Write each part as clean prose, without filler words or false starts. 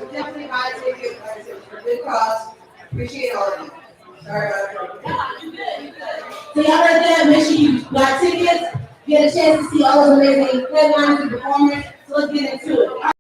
So definitely buy a ticket, for a good cause. Appreciate all of you. Sorry about that. So y'all right there, make sure you buy tickets, get a chance to see all those amazing headliners and performers. So let's get into it.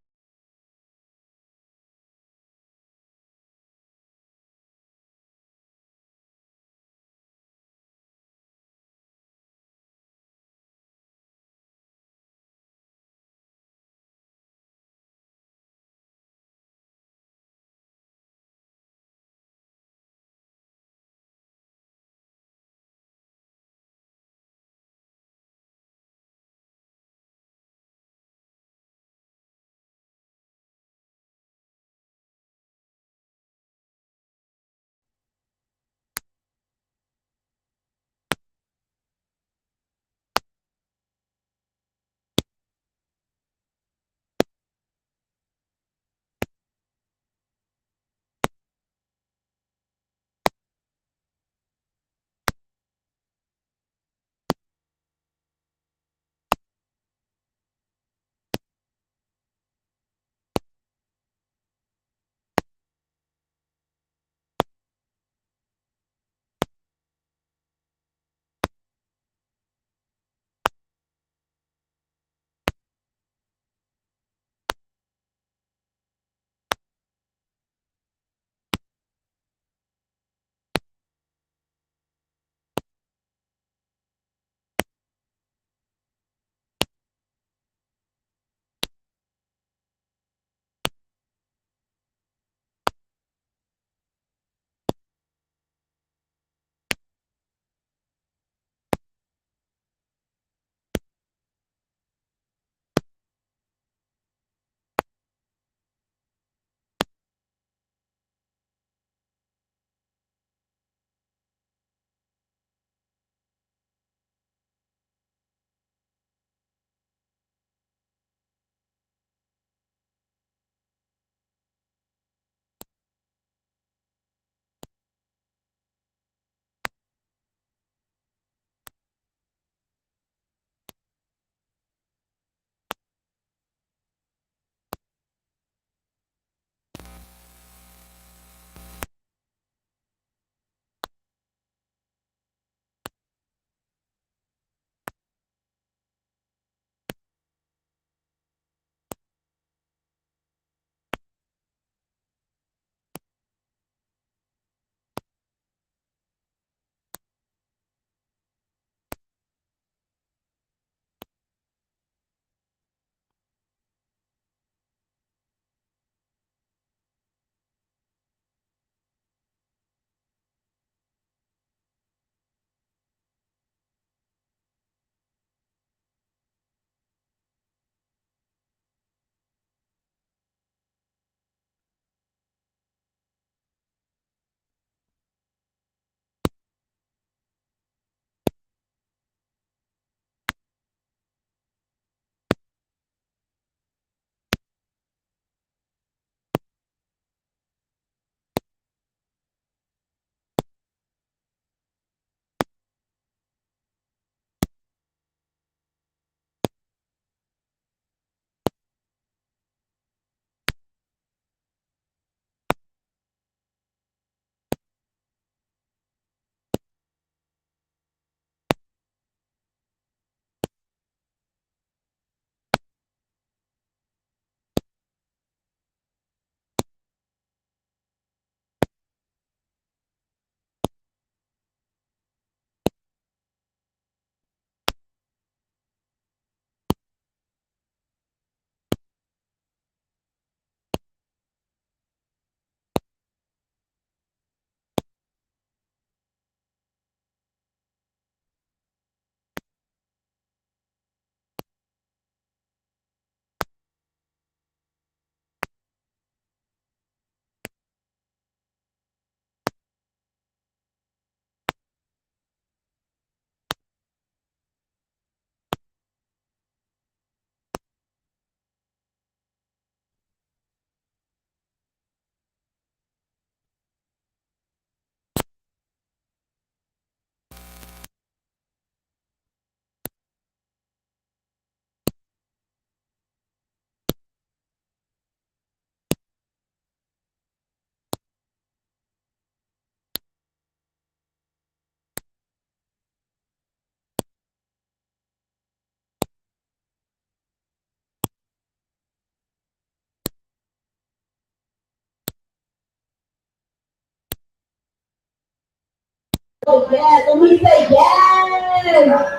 Yes, and we say yes.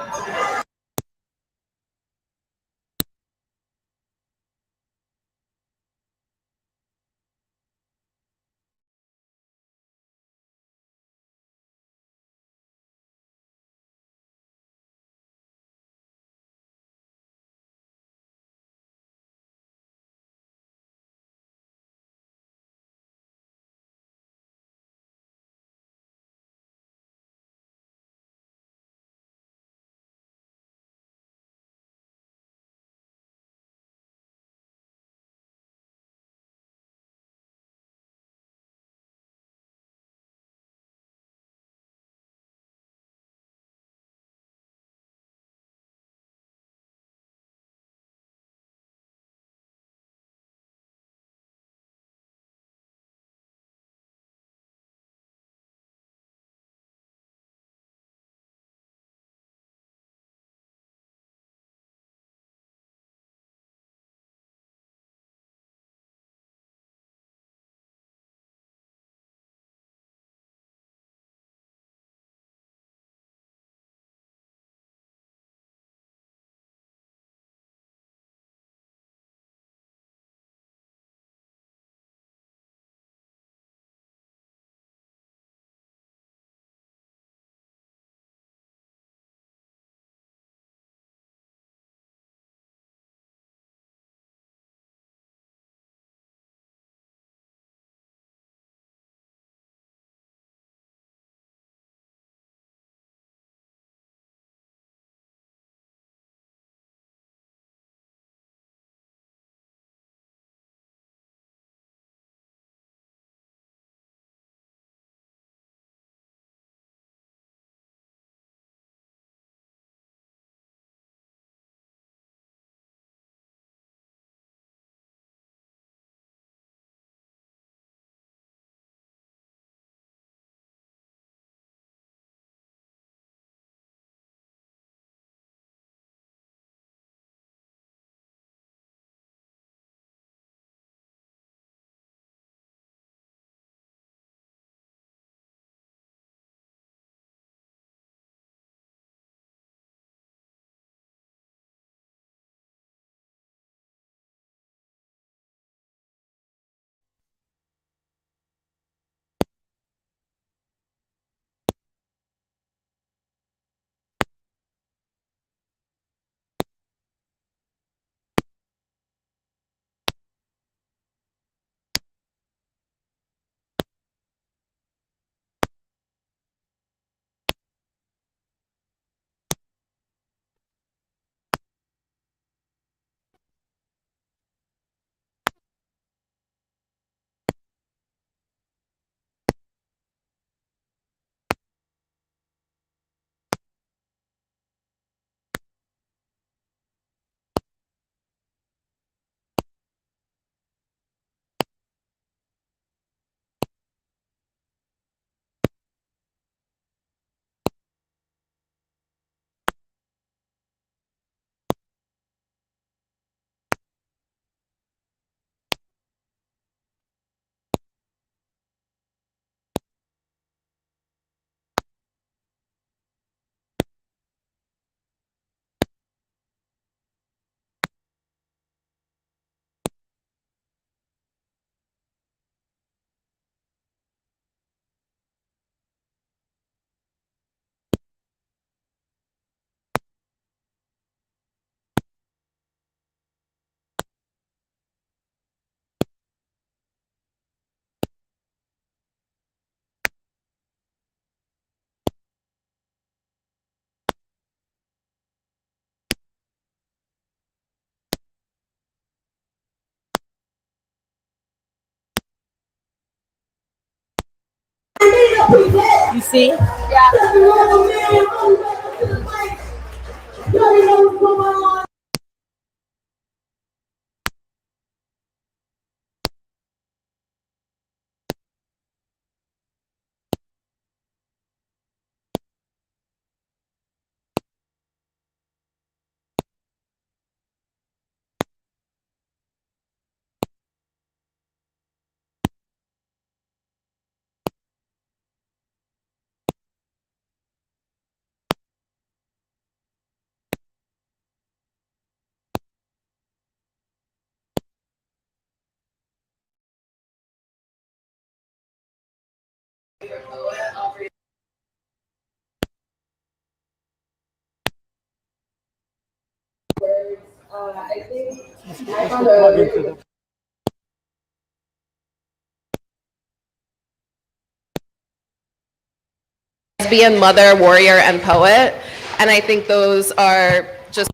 You see? Yeah. I think I found a really good lesbian, mother, warrior, and poet. And I think those are just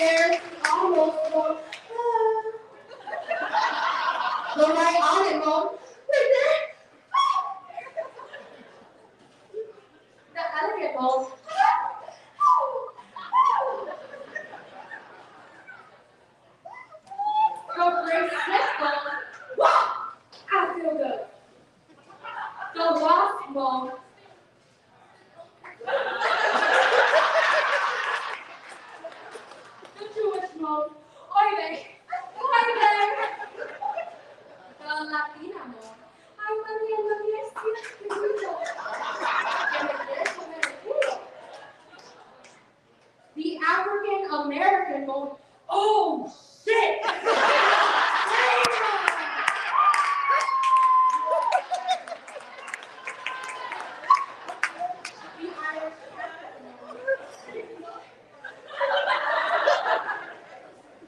There's almost more. Go right on it, Mom. Right there. The elegant Mom. Go great slick Mom. Wow! I feel good. The wasp Mom. The Jewish Mom. Oy vey. Oy vey. The Latina Mom. Ay, María, María, es the African American Mom. Oh, shit!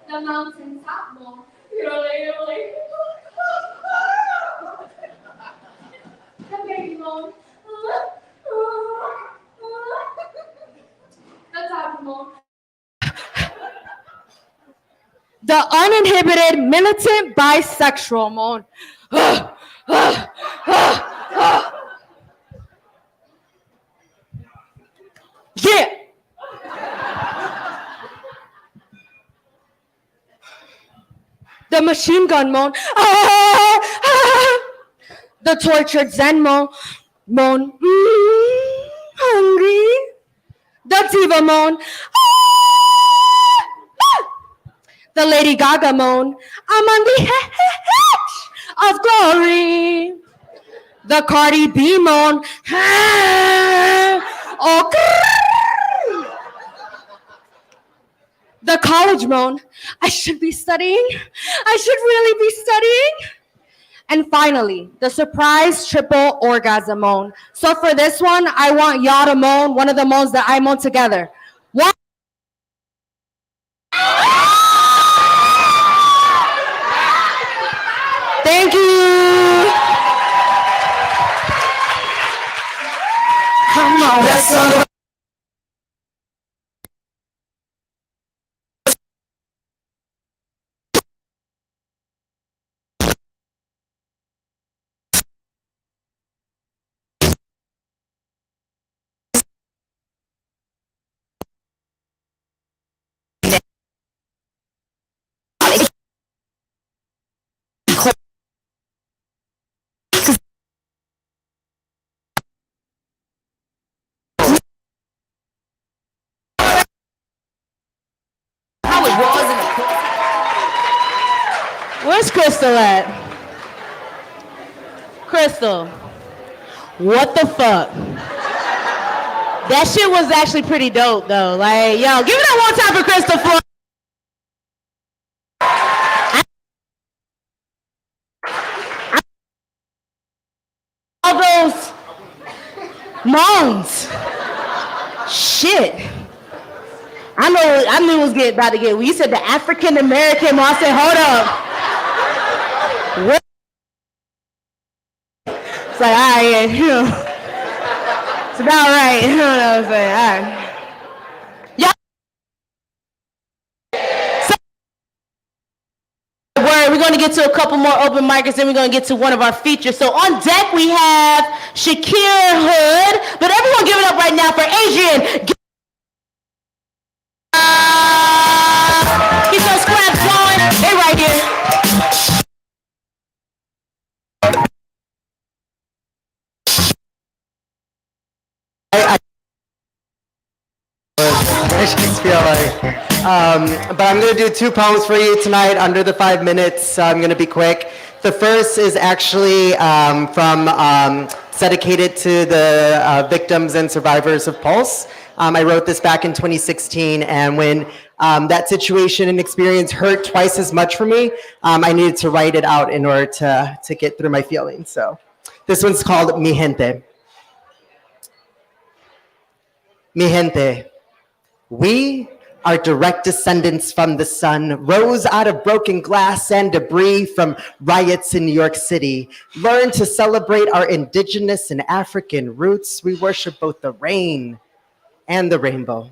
The mountain top Mom. Italy. The baby Mom. The top Mom. The uninhibited militant bisexual Mom. Yeah. The machine gun Mom. The tortured Zen Mom. Hungry. The diva Mom. The Lady Gaga Mom. I'm on the edge of glory. The Cardi B Mom. Oh, the college Mom. I should be studying. I should really be studying. And finally, the surprise triple orgasm moan. So for this one, I want y'all to moan one of the moans that I moan together. One. Thank you. Come on, let's go. Where's Crystal at? Crystal, what the fuck? That shit was actually pretty dope though. Like, yo, give it up one time for Crystal for all those moans. Shit. I knew it was about to get. When you said the African American, I said, hold up. What? It's like, all right, yeah, you know, it's about right. You know what I'm saying? All right. Y'all. So, word, we're going to get to a couple more open mics, then we're going to get to one of our features. So on deck we have Shakir Hood, but everyone give it up right now for Adrian. Keep those scraps going. They right here. But I'm going to do 2 poems for you tonight under the 5 minutes, so I'm going to be quick. The first is actually dedicated to the victims and survivors of Pulse. I wrote this back in 2016, and when that situation and experience hurt twice as much for me, I needed to write it out in order to get through my feelings. So this one's called Mi Gente. Mi Gente. We are direct descendants from the sun, rose out of broken glass and debris from riots in New York City. Learn to celebrate our indigenous and African roots. We worship both the rain and the rainbow.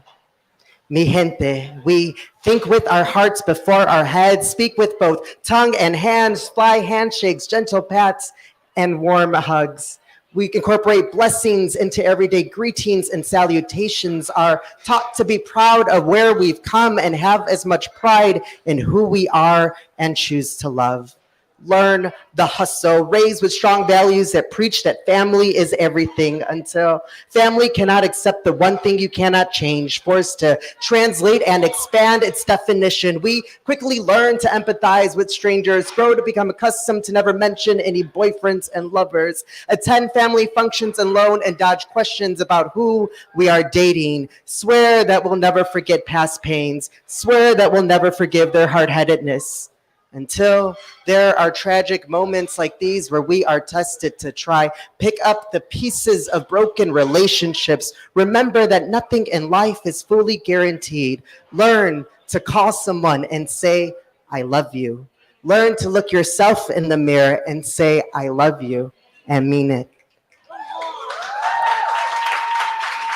Mi gente, we think with our hearts before our heads, speak with both tongue and hands, fly handshakes, gentle pats, and warm hugs. We incorporate blessings into everyday greetings and salutations, are taught to be proud of where we've come and have as much pride in who we are and choose to love. Learn the hustle, raised with strong values that preach that family is everything until family cannot accept the one thing you cannot change, forced to translate and expand its definition. We quickly learn to empathize with strangers, grow to become accustomed to never mention any boyfriends and lovers, attend family functions alone and dodge questions about who we are dating, swear that we'll never forget past pains, swear that we'll never forgive their hard-headedness. Until there are tragic moments like these where we are tested to try pick up the pieces of broken relationships. Remember that nothing in life is fully guaranteed. Learn to call someone and say, I love you. Learn to look yourself in the mirror and say, I love you, and mean it.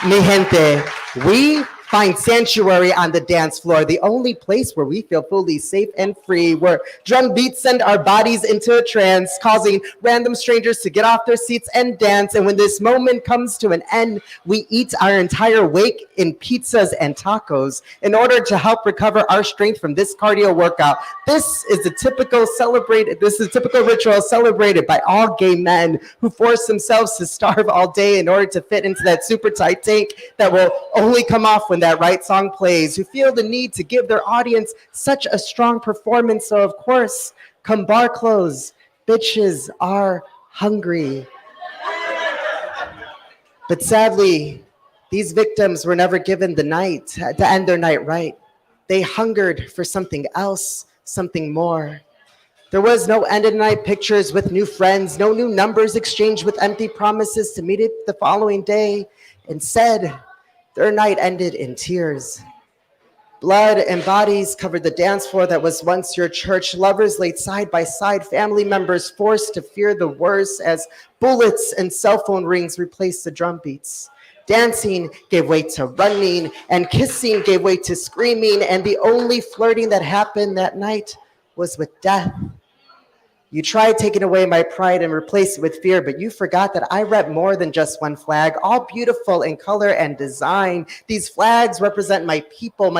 Mi gente, we find sanctuary on the dance floor, the only place where we feel fully safe and free, where drum beats send our bodies into a trance, causing random strangers to get off their seats and dance. And when this moment comes to an end, we eat our entire wake in pizzas and tacos in order to help recover our strength from this cardio workout. This is a typical ritual celebrated by all gay men who force themselves to starve all day in order to fit into that super tight tank that will only come off when that right song plays, who feel the need to give their audience such a strong performance. So of course, come bar close, bitches are hungry. But sadly, these victims were never given the night to end their night right. They hungered for something else, something more. There was no end of night pictures with new friends, no new numbers exchanged with empty promises to meet it the following day. Instead, their night ended in tears. Blood and bodies covered the dance floor that was once your church. Lovers laid side by side, family members forced to fear the worst as bullets and cell phone rings replaced the drum beats. Dancing gave way to running, and kissing gave way to screaming, and the only flirting that happened that night was with death. You tried taking away my pride and replace it with fear, but you forgot that I rep more than just one flag, all beautiful in color and design. These flags represent my people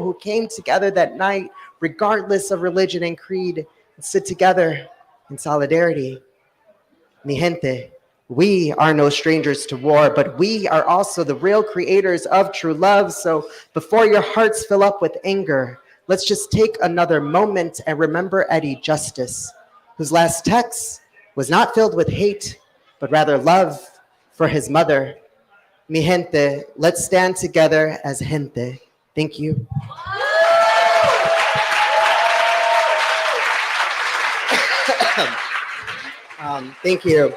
who came together that night, regardless of religion and creed, and stood together in solidarity. Mi gente, we are no strangers to war, but we are also the real creators of true love. So before your hearts fill up with anger, let's just take another moment and remember Eddie Justice, whose last text was not filled with hate, but rather love for his mother. Mi gente, let's stand together as gente. Thank you. Thank you.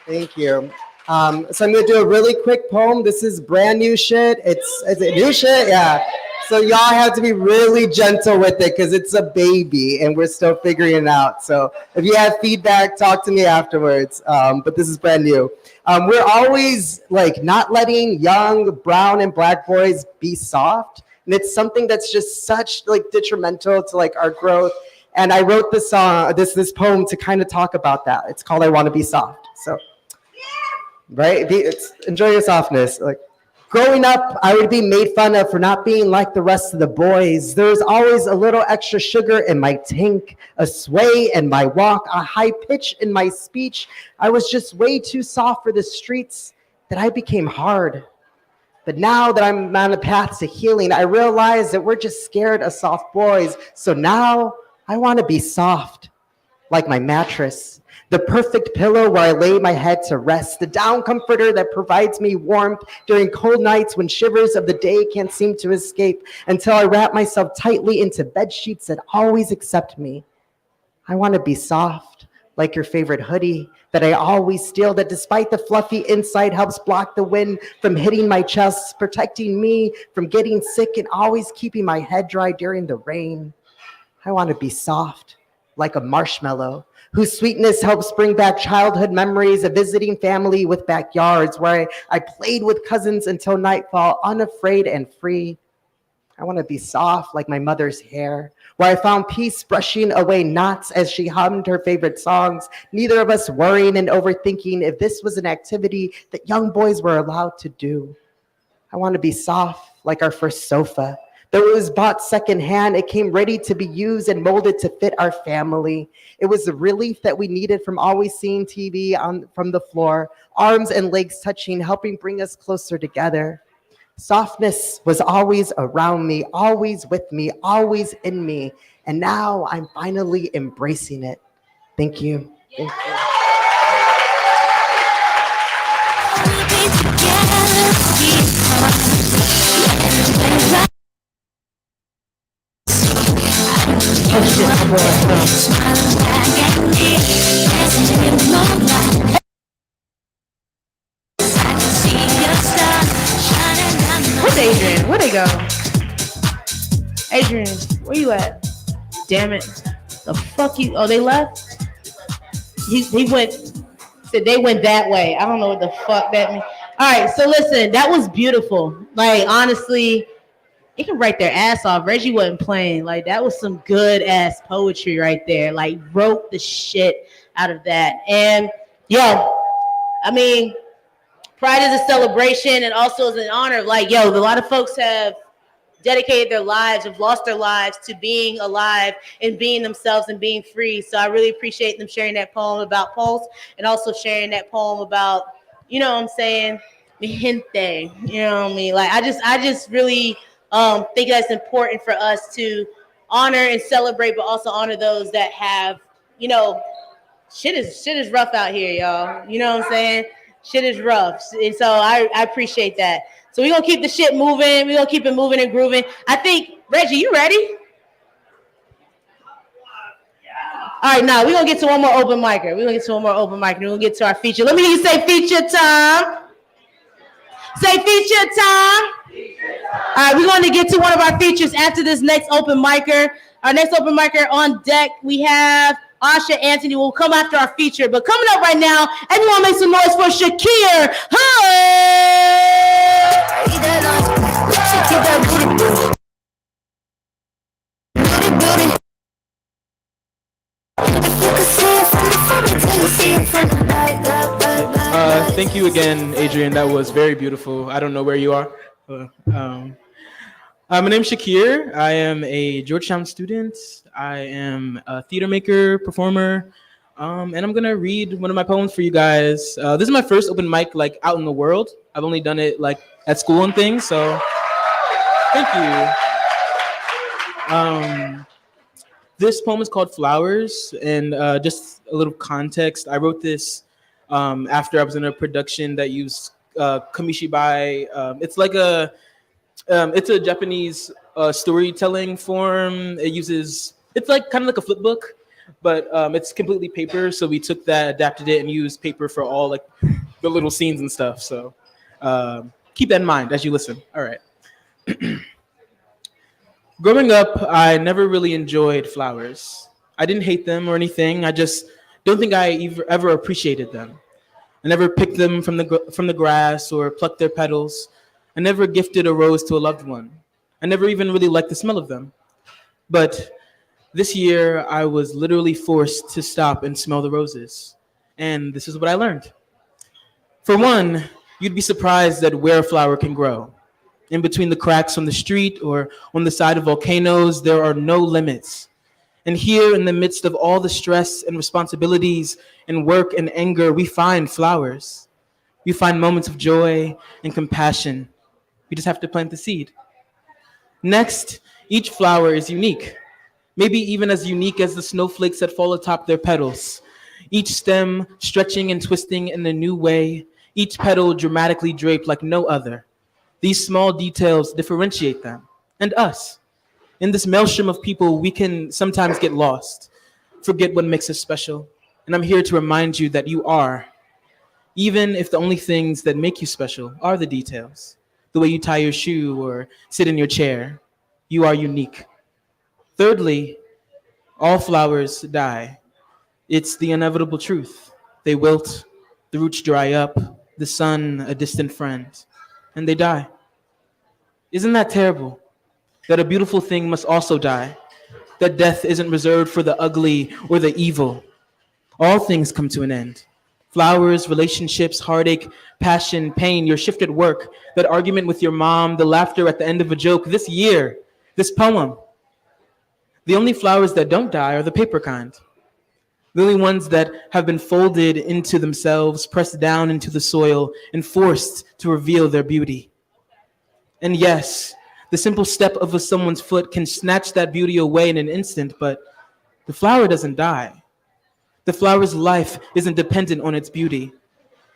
Thank you. So I'm gonna do a really quick poem. This is brand new shit. Is it new shit? Yeah. So y'all have to be really gentle with it because it's a baby and we're still figuring it out. So if you have feedback, talk to me afterwards. But this is brand new. We're always like not letting young brown and black boys be soft. And it's something that's just such like detrimental to like our growth. And I wrote this song, this poem to kind of talk about that. It's called I Want to Be Soft. So, right? Enjoy your softness. Like, growing up, I would be made fun of for not being like the rest of the boys. There was always a little extra sugar in my tank, a sway in my walk, a high pitch in my speech. I was just way too soft for the streets that I became hard. But now that I'm on a path to healing, I realize that we're just scared of soft boys. So now I want to be soft, like my mattress. The perfect pillow where I lay my head to rest, the down comforter that provides me warmth during cold nights when shivers of the day can't seem to escape, until I wrap myself tightly into bed sheets that always accept me. I want to be soft, like your favorite hoodie that I always steal, that despite the fluffy inside helps block the wind from hitting my chest, protecting me from getting sick and always keeping my head dry during the rain. I want to be soft, like a marshmallow, whose sweetness helps bring back childhood memories of visiting family with backyards where I played with cousins until nightfall, unafraid and free. I want to be soft like my mother's hair, where I found peace brushing away knots as she hummed her favorite songs, neither of us worrying and overthinking if this was an activity that young boys were allowed to do. I want to be soft like our first sofa. Though it was bought secondhand, it came ready to be used and molded to fit our family. It was the relief that we needed from always seeing TV from the floor, arms and legs touching, helping bring us closer together. Softness was always around me, always with me, always in me. And now I'm finally embracing it. Thank you. Thank you. Where's Adrian? Where'd they go? Adrian, where you at? Damn it. The fuck you? Oh, they left? He went, said they went that way. I don't know what the fuck that means. All right, so listen, that was beautiful. Like, honestly, they can write their ass off. Reggie wasn't playing. Like, that was some good ass poetry right there. Like, wrote the shit out of that. And yo, I mean, Pride is a celebration and also is an honor. Like, yo, a lot of folks have dedicated their lives, have lost their lives to being alive and being themselves and being free. So I really appreciate them sharing that poem about Pulse and also sharing that poem about, you know what I'm saying, the gente. You know what I mean? Like, I just really think that's important for us to honor and celebrate, but also honor those that have, you know, shit is rough out here, y'all. You know what I'm saying? Shit is rough. And so I appreciate that. So we're going to keep the shit moving. We're going to keep it moving and grooving. I think, Reggie, you ready? All right, now we're going to get to one more open micer. We're going to get to one more open mic. We're going to get to our feature. Let me hear you say feature time. Say feature time. All right, we're going to get to one of our features after this next open micer. Our next open micer on deck, we have Asha Anthony will come after our feature. But coming up right now, everyone make some noise for Shakir. Thank you again, Adrian. That was very beautiful. I don't know where you are. My name's Shakir. I am a Georgetown student. I am a theater maker, performer, and I'm gonna read one of my poems for you guys. This is my first open mic like out in the world. I've only done it like at school and things, so thank you. This poem is called Flowers, and just a little context. I wrote this after I was in a production that used kamishibai. It's like it's a Japanese storytelling form. It's like kind of like a flip book, but it's completely paper. So we took that, adapted it, and used paper for all like the little scenes and stuff. So keep that in mind as you listen. All right. Growing up, I never really enjoyed flowers. I didn't hate them or anything. I just don't think I ever appreciated them. I never picked them from the grass or plucked their petals. I never gifted a rose to a loved one. I never even really liked the smell of them. But this year, I was literally forced to stop and smell the roses. And this is what I learned. For one, you'd be surprised at where a flower can grow. In between the cracks on the street or on the side of volcanoes, there are no limits. And here, in the midst of all the stress and responsibilities and work and anger, we find flowers. We find moments of joy and compassion. We just have to plant the seed. Next, each flower is unique, maybe even as unique as the snowflakes that fall atop their petals. Each stem stretching and twisting in a new way, each petal dramatically draped like no other. These small details differentiate them and us. In this maelstrom of people, we can sometimes get lost, forget what makes us special. And I'm here to remind you that you are, even if the only things that make you special are the details. The way you tie your shoe or sit in your chair, you are unique. Thirdly, all flowers die. It's the inevitable truth. They wilt, the roots dry up, the sun a distant friend, and they die. Isn't that terrible? that a beautiful thing must also die, that death isn't reserved for the ugly or the evil. All things come to an end. Flowers, relationships, heartache, passion, pain, your shift at work, that argument with your mom, the laughter at the end of a joke, this year, this poem. The only flowers that don't die are the paper kind. The only ones that have been folded into themselves, pressed down into the soil, and forced to reveal their beauty. And yes, the simple step of someone's foot can snatch that beauty away in an instant, but the flower doesn't die. The flower's life isn't dependent on its beauty.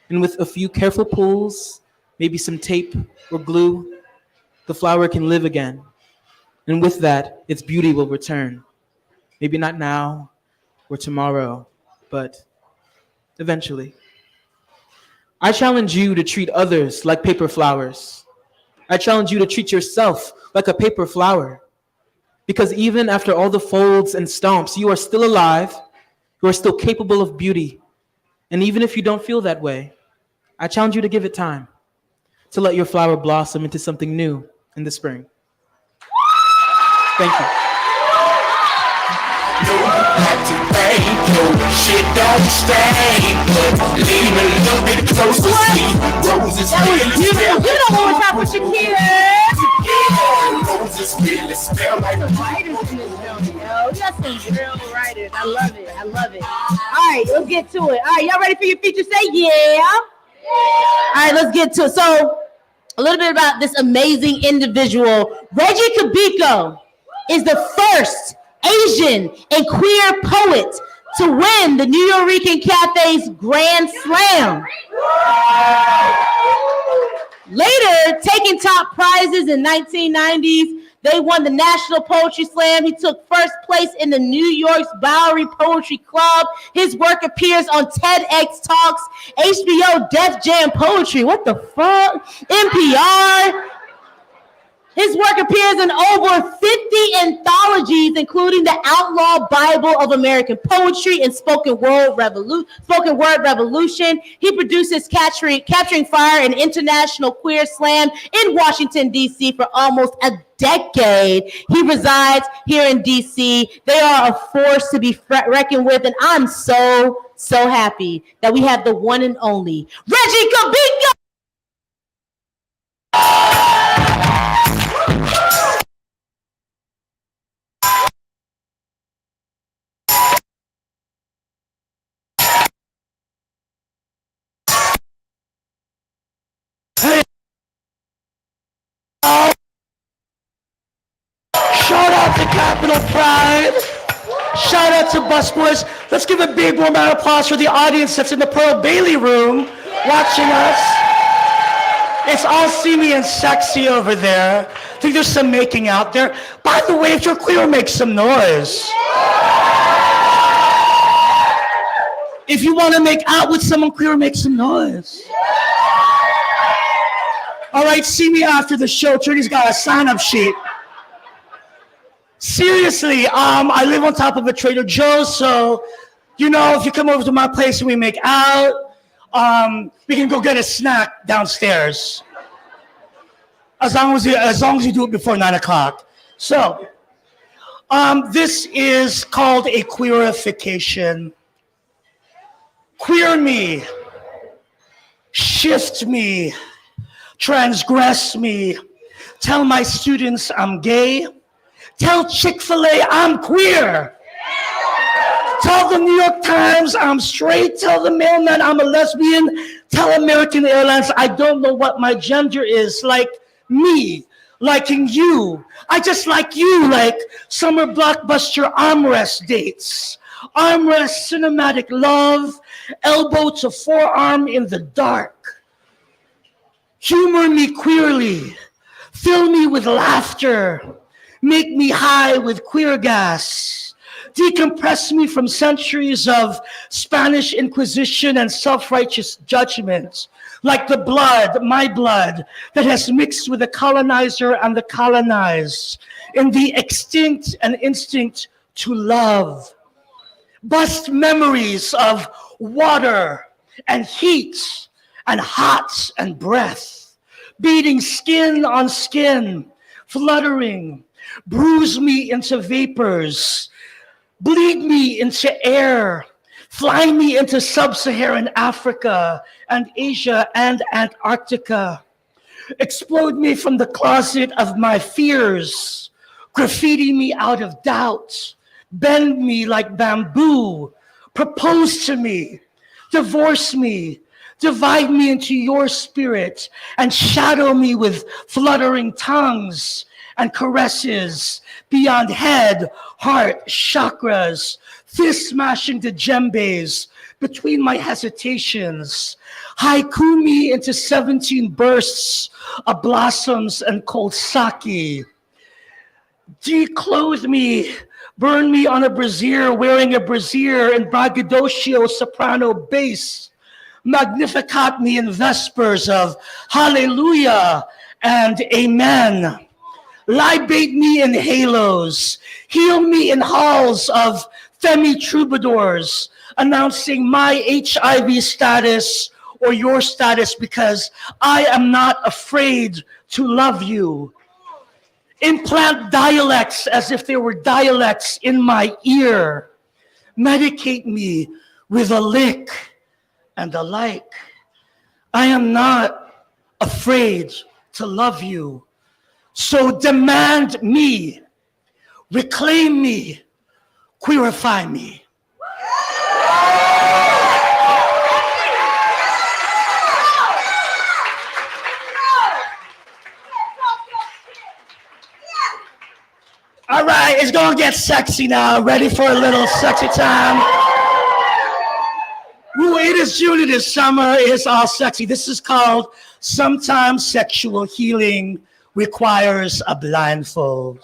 And with a few careful pulls, maybe some tape or glue, the flower can live again. And with that, its beauty will return. Maybe not now or tomorrow, but eventually. I challenge you to treat others like paper flowers. I challenge you to treat yourself like a paper flower. Because even after all the folds and stomps, you are still alive. You are still capable of beauty. And even if you don't feel that way, I challenge you to give it time, to let your flower blossom into something new in the spring. Thank you. Shit don't stay, but leave a little bit close to see. Roses really smell. You know what we're talking about, Shakira. Roses really smell like Writers in this building, yo. We got some real writers. I love it. I love it. All right, let's get to it. All right, y'all ready for your feature? Say yeah. All right, let's get to it. So, a little bit about this amazing individual. Reggie Kabiko is the first Asian and queer poet to win the New Yorican Cafe's Grand Slam. Later, taking top prizes in 1990s, they won the National Poetry Slam. He took first place in the New York's Bowery Poetry Club. His work appears on TEDx Talks, HBO Def Jam Poetry. What the fuck? NPR. His work appears in over 50 anthologies, including the Outlaw Bible of American Poetry and Spoken Word Revolution. He produces Capturing Fire, an international queer slam in Washington, D.C. for almost a decade. He resides here in D.C. They are a force to be reckoned with, and I'm so happy that we have the one and only Reggie Kabiko. Shout out to Capital Pride. Shout out to Busboys. Let's give a big warm round of applause for the audience that's in the Pearl Bailey room watching us. It's all steamy and sexy over there. I think there's some making out there. By the way, if you're queer, make some noise. If you want to make out with someone queer, make some noise. All right, see me after the show. Trinity's got a sign-up sheet. Seriously, I live on top of a Trader Joe's, so, you know, if you come over to my place and we make out, we can go get a snack downstairs. As long as you do it before 9 o'clock. So, this is called a queerification. Queer me, shift me, transgress me, tell my students I'm gay, tell Chick-fil-A I'm queer. Tell the New York Times I'm straight. Tell the mailman I'm a lesbian. Tell American Airlines I don't know what my gender is. Like me, liking you. I just like you, like summer blockbuster armrest dates. Armrest cinematic love, elbow to forearm in the dark. Humor me queerly. Fill me with laughter. Make me high with queer gas. Decompress me from centuries of Spanish Inquisition and self-righteous judgment, like the blood, my blood, that has mixed with the colonizer and the colonized, in the extinct and instinct to love. Bust memories of water and heat and hot and breath, beating skin on skin, fluttering, bruise me into vapors, bleed me into air, fly me into sub-Saharan Africa and Asia and Antarctica. Explode me from the closet of my fears, graffiti me out of doubt, bend me like bamboo, propose to me, divorce me, divide me into your spirit, and shadow me with fluttering tongues and caresses beyond head, heart, chakras, fist smashing djembes between my hesitations. Haiku me into 17 bursts of blossoms and cold sake. Declothe me, burn me on a brazier, wearing a brazier and braggadocio soprano bass. Magnificat me in vespers of hallelujah and amen. Libate me in halos, heal me in halls of femi troubadours, announcing my HIV status or your status, because I am not afraid to love you. Implant dialects as if they were dialects in my ear. Medicate me with a lick and a like. I am not afraid to love you. So demand me, reclaim me, queerify me. All right, it's gonna get sexy now. Ready for a little sexy time? Ooh, it is June, it is summer, it's all sexy. This is called Sometimes Sexual Healing Requires a Blindfold.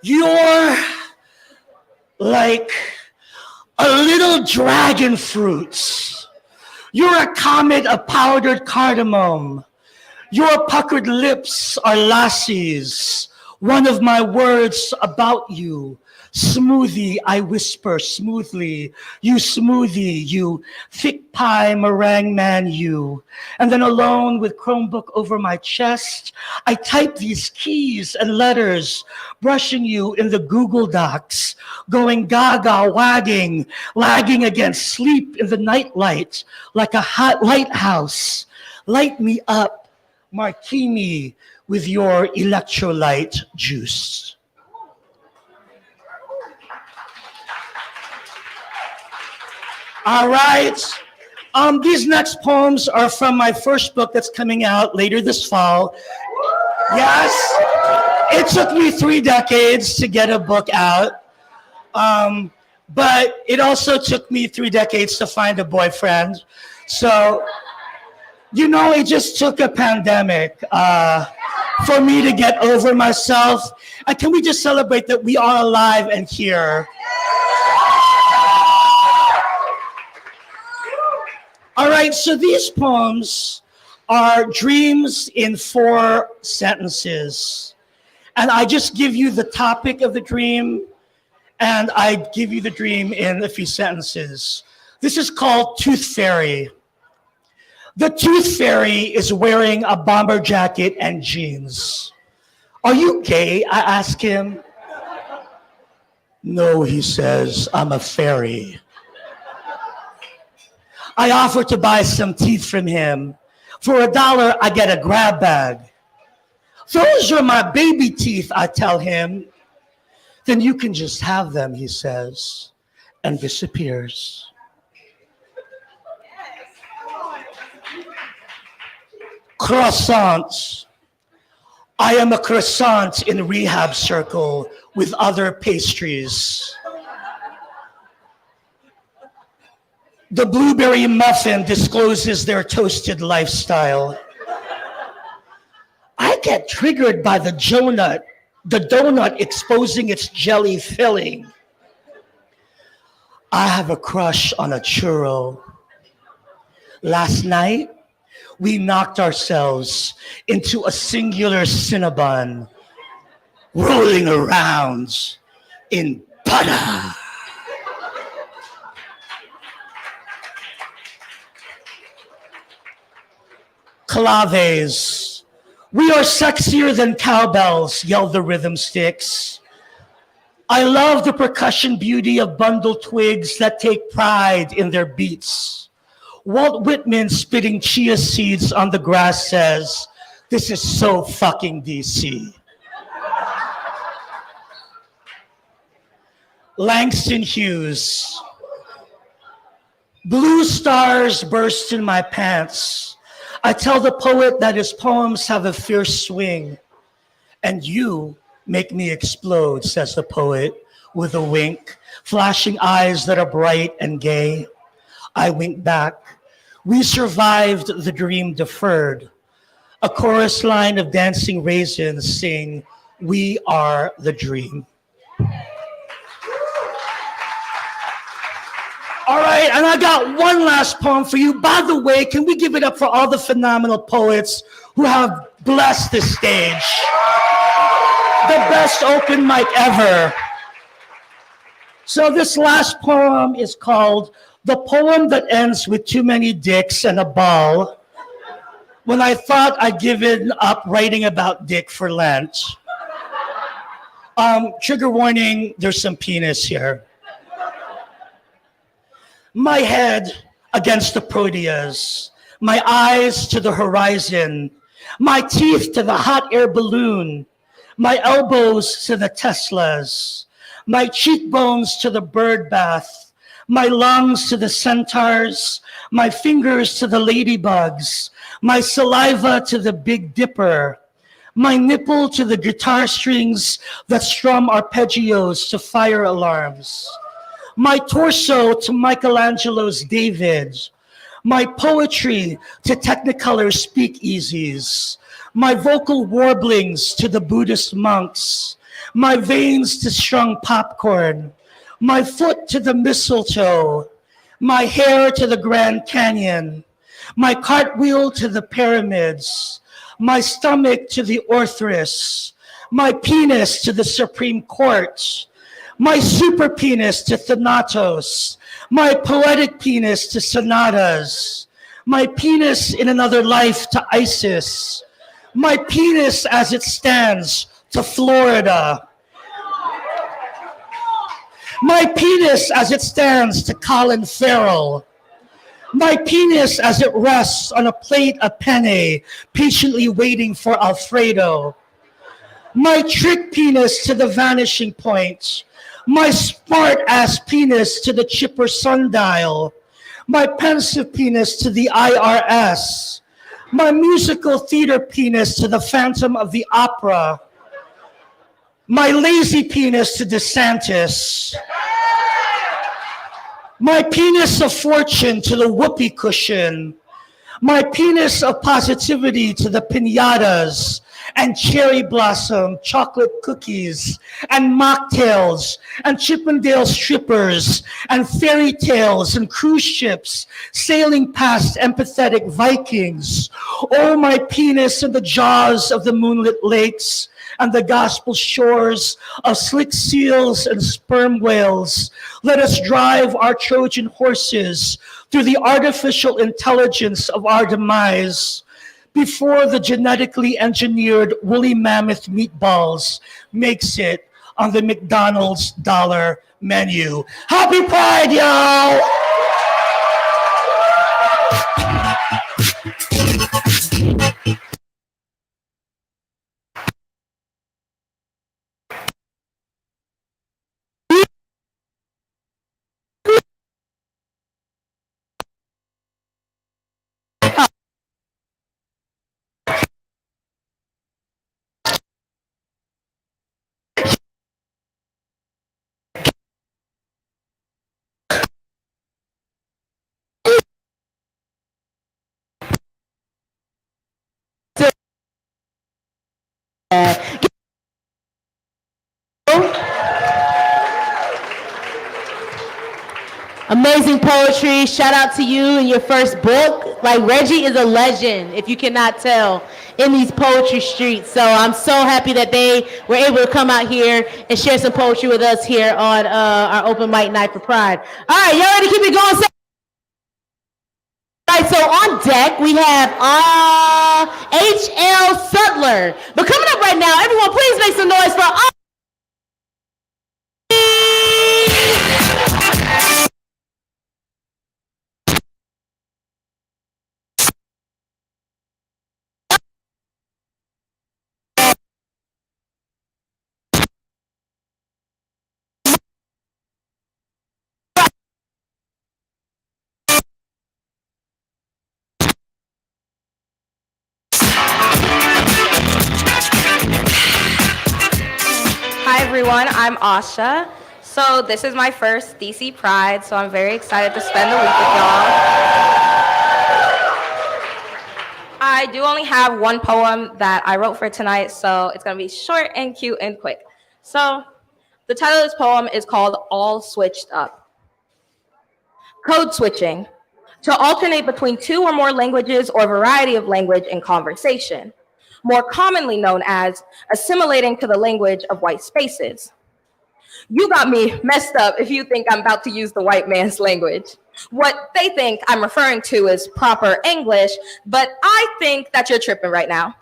You're like a little dragon fruit. You're a comet of powdered cardamom. Your puckered lips are lassies. One of my words about you. Smoothie, I whisper smoothly. You smoothie, you thick pie meringue man, you. And then alone with Chromebook over my chest, I type these keys and letters, brushing you in the Google Docs, going gaga, wagging, lagging against sleep in the nightlight like a hot lighthouse. Light me up, martini with your electrolyte juice. All right. These next poems are from my first book that's coming out later this fall. Yes, it took me 3 decades to get a book out. But it also took me 3 decades to find a boyfriend. So, you know, it just took a pandemic for me to get over myself. And can we just celebrate that we are alive and here? All right, so these poems are dreams in 4 sentences. And I just give you the topic of the dream, and I give you the dream in a few sentences. This is called Tooth Fairy. The Tooth Fairy is wearing a bomber jacket and jeans. Are you gay? I ask him. No, he says, I'm a fairy. I offer to buy some teeth from him. For $1, I get a grab bag. Those are my baby teeth, I tell him. Then you can just have them, he says, and disappears. Croissants. I am a croissant in rehab circle with other pastries. The blueberry muffin discloses their toasted lifestyle. I get triggered by the donut exposing its jelly filling. I have a crush on a churro. Last night, we knocked ourselves into a singular Cinnabon, rolling around in butter. claves. We are sexier than cowbells, yelled the rhythm sticks. I love the percussion beauty of bundled twigs that take pride in their beats. Walt Whitman spitting chia seeds on the grass says, this is so fucking DC. Langston Hughes. Blue stars burst in my pants. I tell the poet that his poems have a fierce swing. And you make me explode, says the poet with a wink, flashing eyes that are bright and gay. I wink back. We survived the dream deferred. A chorus line of dancing raisins sing, we are the dream. All right, and I got one last poem for you. By the way, can we give it up for all the phenomenal poets who have blessed this stage? The best open mic ever. So this last poem is called The Poem That Ends With Too Many Dicks and a Ball. When I thought I'd given up writing about dick for Lent. Trigger warning, there's some penis here. My head against the proteas, my eyes to the horizon, my teeth to the hot air balloon, my elbows to the Teslas, my cheekbones to the bird bath, my lungs to the centaurs, my fingers to the ladybugs, my saliva to the Big Dipper, my nipple to the guitar strings that strum arpeggios to fire alarms, my torso to Michelangelo's David, my poetry to Technicolor speakeasies, my vocal warblings to the Buddhist monks, my veins to strung popcorn, my foot to the mistletoe, my hair to the Grand Canyon, my cartwheel to the pyramids, my stomach to the Orthrus, my penis to the Supreme Court, my super penis to Thanatos, my poetic penis to sonatas, my penis in another life to ISIS, my penis as it stands to Florida, my penis as it stands to Colin Farrell, my penis as it rests on a plate of penne, patiently waiting for Alfredo, my trick penis to the vanishing point, my smart-ass penis to the chipper sundial, my pensive penis to the IRS, my musical theater penis to the Phantom of the Opera, my lazy penis to DeSantis, my penis of fortune to the whoopee cushion, my penis of positivity to the piñatas and cherry blossom chocolate cookies and mocktails and Chippendale strippers and fairy tales and cruise ships sailing past empathetic Vikings. Oh, my penis in the jaws of the moonlit lakes and the gospel shores of slick seals and sperm whales. Let us drive our Trojan horses through the artificial intelligence of our demise before the genetically engineered woolly mammoth meatballs makes it on the McDonald's dollar menu. Happy Pride, y'all! Amazing poetry. Shout out to you and your first book. Like, Reggie is a legend, if you cannot tell, in these poetry streets. So I'm so happy that they were able to come out here and share some poetry with us here on our open mic night for Pride. All right, y'all ready to keep it going? Right right, so on deck we have H.L. Sutler. But coming up right now, everyone, please make some noise for Hi everyone, I'm Asha. So this is my first DC Pride, so I'm very excited to spend the week with y'all. I do only have one poem that I wrote for tonight, so it's gonna be short and cute and quick. So the title of this poem is called All Switched Up. Code switching. To alternate between two or more languages or variety of language in conversation, more commonly known as assimilating to the language of white spaces. You got me messed up if you think I'm about to use the white man's language. What they think I'm referring to is proper English, but I think that you're tripping right now.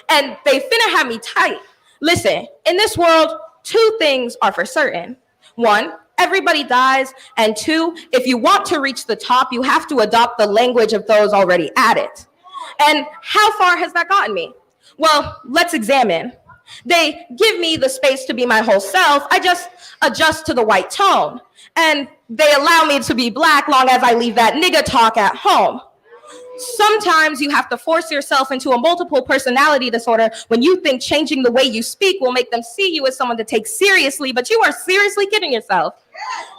And they finna have me tight. Listen, in this world, two things are for certain. One, everybody dies, and two, if you want to reach the top, you have to adopt the language of those already at it. And how far has that gotten me? Well, let's examine. They give me the space to be my whole self. I just adjust to the white tone. And they allow me to be black long as I leave that nigga talk at home. Sometimes you have to force yourself into a multiple personality disorder when you think changing the way you speak will make them see you as someone to take seriously, but you are seriously kidding yourself.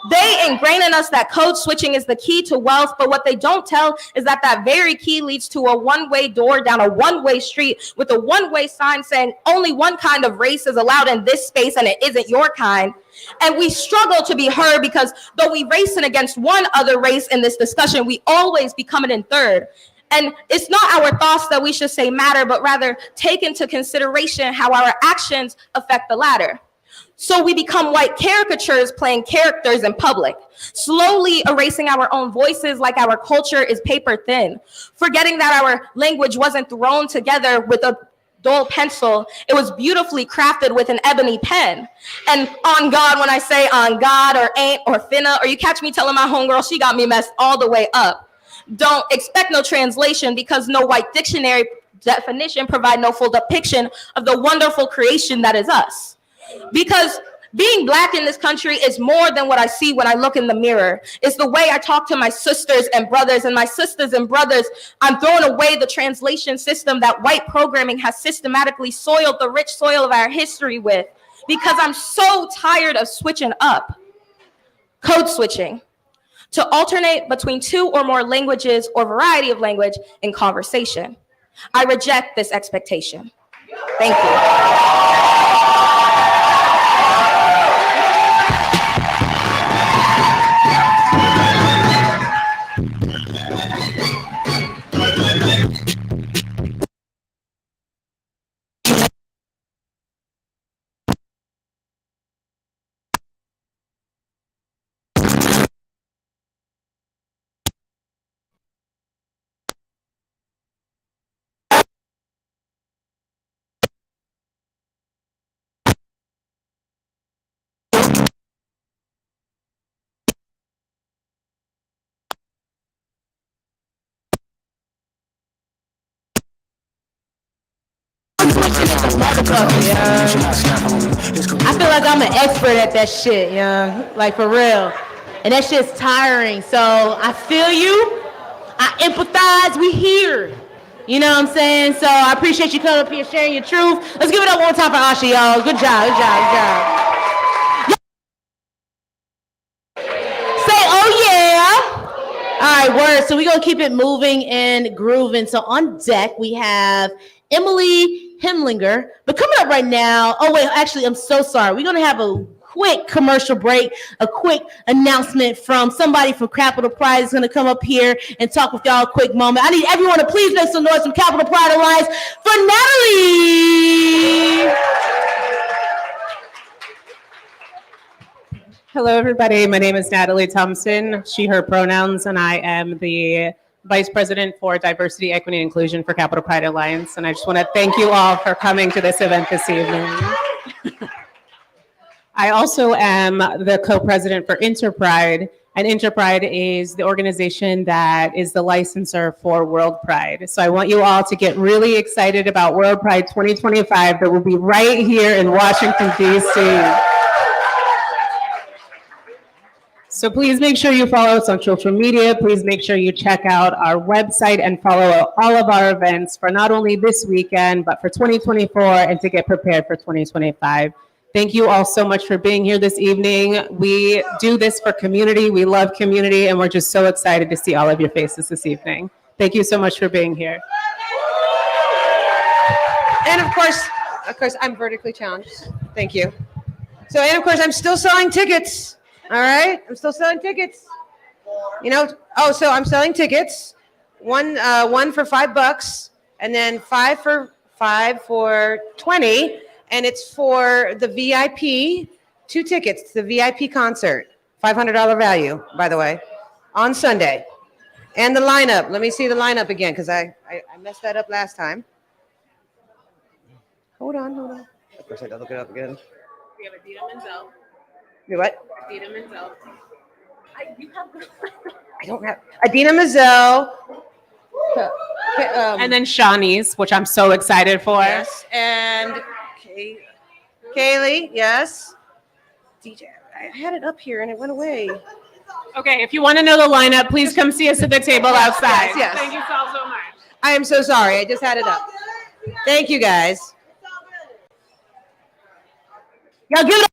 They ingrain in us that code switching is the key to wealth, but what they don't tell is that that very key leads to a one-way door down a one-way street with a one-way sign saying only one kind of race is allowed in this space and it isn't your kind. And we struggle to be heard because though we racing against one other race in this discussion, we always be coming in third. And it's not our thoughts that we should say matter, but rather take into consideration how our actions affect the latter. So we become white caricatures playing characters in public, slowly erasing our own voices like our culture is paper thin, forgetting that our language wasn't thrown together with a dull pencil. It was beautifully crafted with an ebony pen. And on God, when I say on God or ain't or finna, or you catch me telling my homegirl she got me messed all the way up. Don't expect no translation because no white dictionary definition provide no full depiction of the wonderful creation that is us. Because being black in this country is more than what I see when I look in the mirror. It's the way I talk to my sisters and brothers, and my sisters and brothers, I'm throwing away the translation system that white programming has systematically soiled the rich soil of our history with, because I'm so tired of switching up. Code switching. To alternate between two or more languages or variety of language in conversation. I reject this expectation. Thank you. I feel like I'm an expert at that shit, young. Like for real. And that shit's tiring. So I feel you. I empathize. We here. You know what I'm saying? So I appreciate you coming up here sharing your truth. Let's give it up one time for Asha, y'all. Good job, good job, good job. Say, oh yeah. All right, word. So we're going to keep it moving and grooving. So on deck, we have Emily Hemlinger. But coming up right now, oh wait, actually, I'm so sorry. We're going to have a quick commercial break, a quick announcement from somebody from Capital Pride is going to come up here and talk with y'all a quick moment. I need everyone to please make some noise from Capital Pride Alliance for Natalie. Hello, everybody. My name is Natalie Thompson, she, her pronouns, and I am the Vice President for Diversity, Equity, and Inclusion for Capital Pride Alliance, and I just want to thank you all for coming to this event this evening. I also am the co-president for Interpride, and Interpride is the organization that is the licensor for World Pride. So I want you all to get really excited about World Pride 2025 that will be right here in Washington, D.C. So please make sure you follow us on social media. Please make sure you check out our website and follow all of our events for not only this weekend, but for 2024 and to get prepared for 2025. Thank you all so much for being here this evening. We do this for community. We love community, and we're just so excited to see all of your faces this evening. Thank you so much for being here. And of course, I'm vertically challenged. Thank you. So, and of course, I'm still selling tickets. All right, I'm still selling tickets. You know, so I'm selling tickets. One for $5, and then five for $20, and it's for the VIP. 2 tickets to the VIP concert, $500 value, by the way, on Sunday. And the lineup. Let me see the lineup again, because I messed that up last time. Hold on. Of course, I gotta look it up again. We have Adina Menzel. You what? Adina Menzel. I don't have Adina Menzel. And then Shawnee's, which I'm so excited for. Yes, and Kaylee, yes. DJ, I had it up here and it went away. Okay, if you want to know the lineup, please come see us at the table outside. Yes. Thank you so much. I am so sorry. I just had it up. Thank you, guys. Y'all give it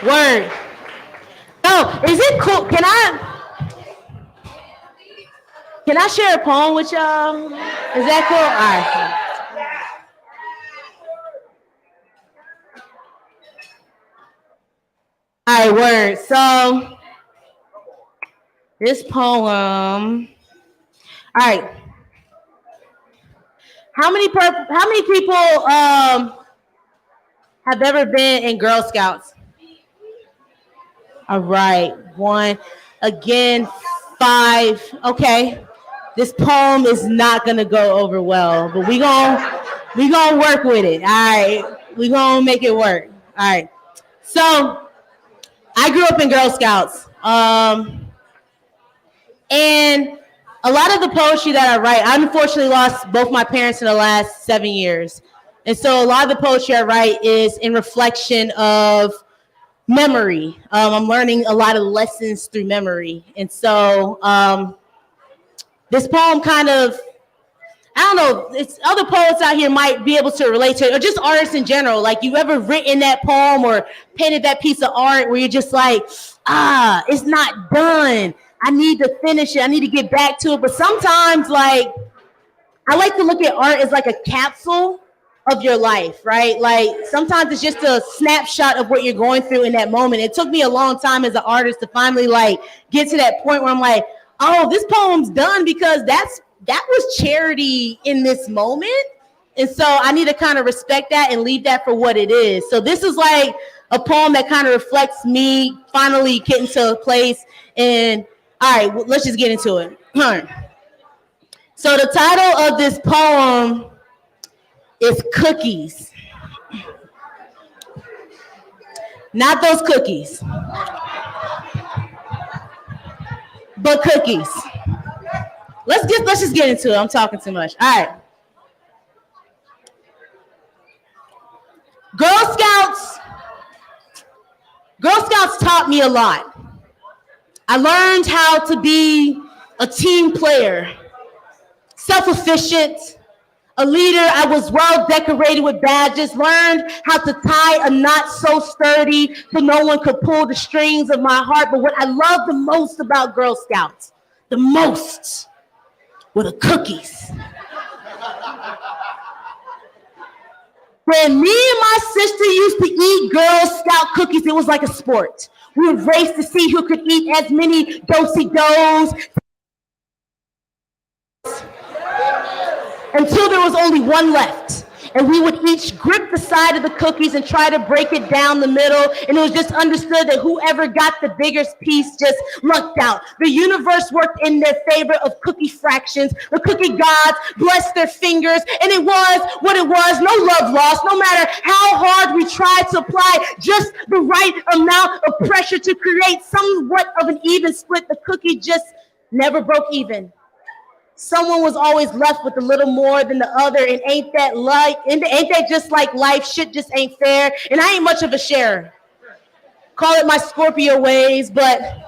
Word. Oh, is it cool? Can I share a poem with y'all? Is that cool? All right. Word. So this poem. All right. How many people have ever been in Girl Scouts? All right, 1. Again, 5. Okay, this poem is not gonna go over well, but we gonna work with it. All right, we gonna make it work. All right. So, I grew up in Girl Scouts, and a lot of the poetry that I write, I unfortunately lost both my parents in the last 7 years, and so a lot of the poetry I write is in reflection of memory. I'm learning a lot of lessons through memory. And so this poem kind of, I don't know, it's other poets out here might be able to relate to it, or just artists in general. Like, you ever written that poem or painted that piece of art where you're just like, it's not done. I need to finish it. I need to get back to it. But sometimes, like, I like to look at art as like a capsule of your life, right? Like, sometimes it's just a snapshot of what you're going through in that moment. It took me a long time as an artist to finally like get to that point where I'm like, oh, this poem's done because that was charity in this moment. And so I need to kind of respect that and leave that for what it is. So this is like a poem that kind of reflects me finally getting to a place. And all right, well, let's just get into it. All right. So the title of this poem is Cookies. Not those cookies, but cookies. Let's just get into it. I'm talking too much. All right. Girl Scouts taught me a lot. I learned how to be a team player, self-efficient, a leader. I was well decorated with badges, learned how to tie a knot so sturdy so no one could pull the strings of my heart. But what I love the most about Girl Scouts, the most, were the cookies. When me and my sister used to eat Girl Scout cookies, it was like a sport. We would race to see who could eat as many do-si-dos until there was only one left. and we would each grip the side of the cookies and try to break it down the middle. And it was just understood that whoever got the biggest piece just lucked out. The universe worked in their favor of cookie fractions. The cookie gods blessed their fingers, and it was what it was. No love lost. No matter how hard we tried to apply just the right amount of pressure to create somewhat of an even split, the cookie just never broke even. Someone was always left with a little more than the other, and ain't that just like life? Shit just ain't fair, and I ain't much of a sharer. Call it my Scorpio ways, but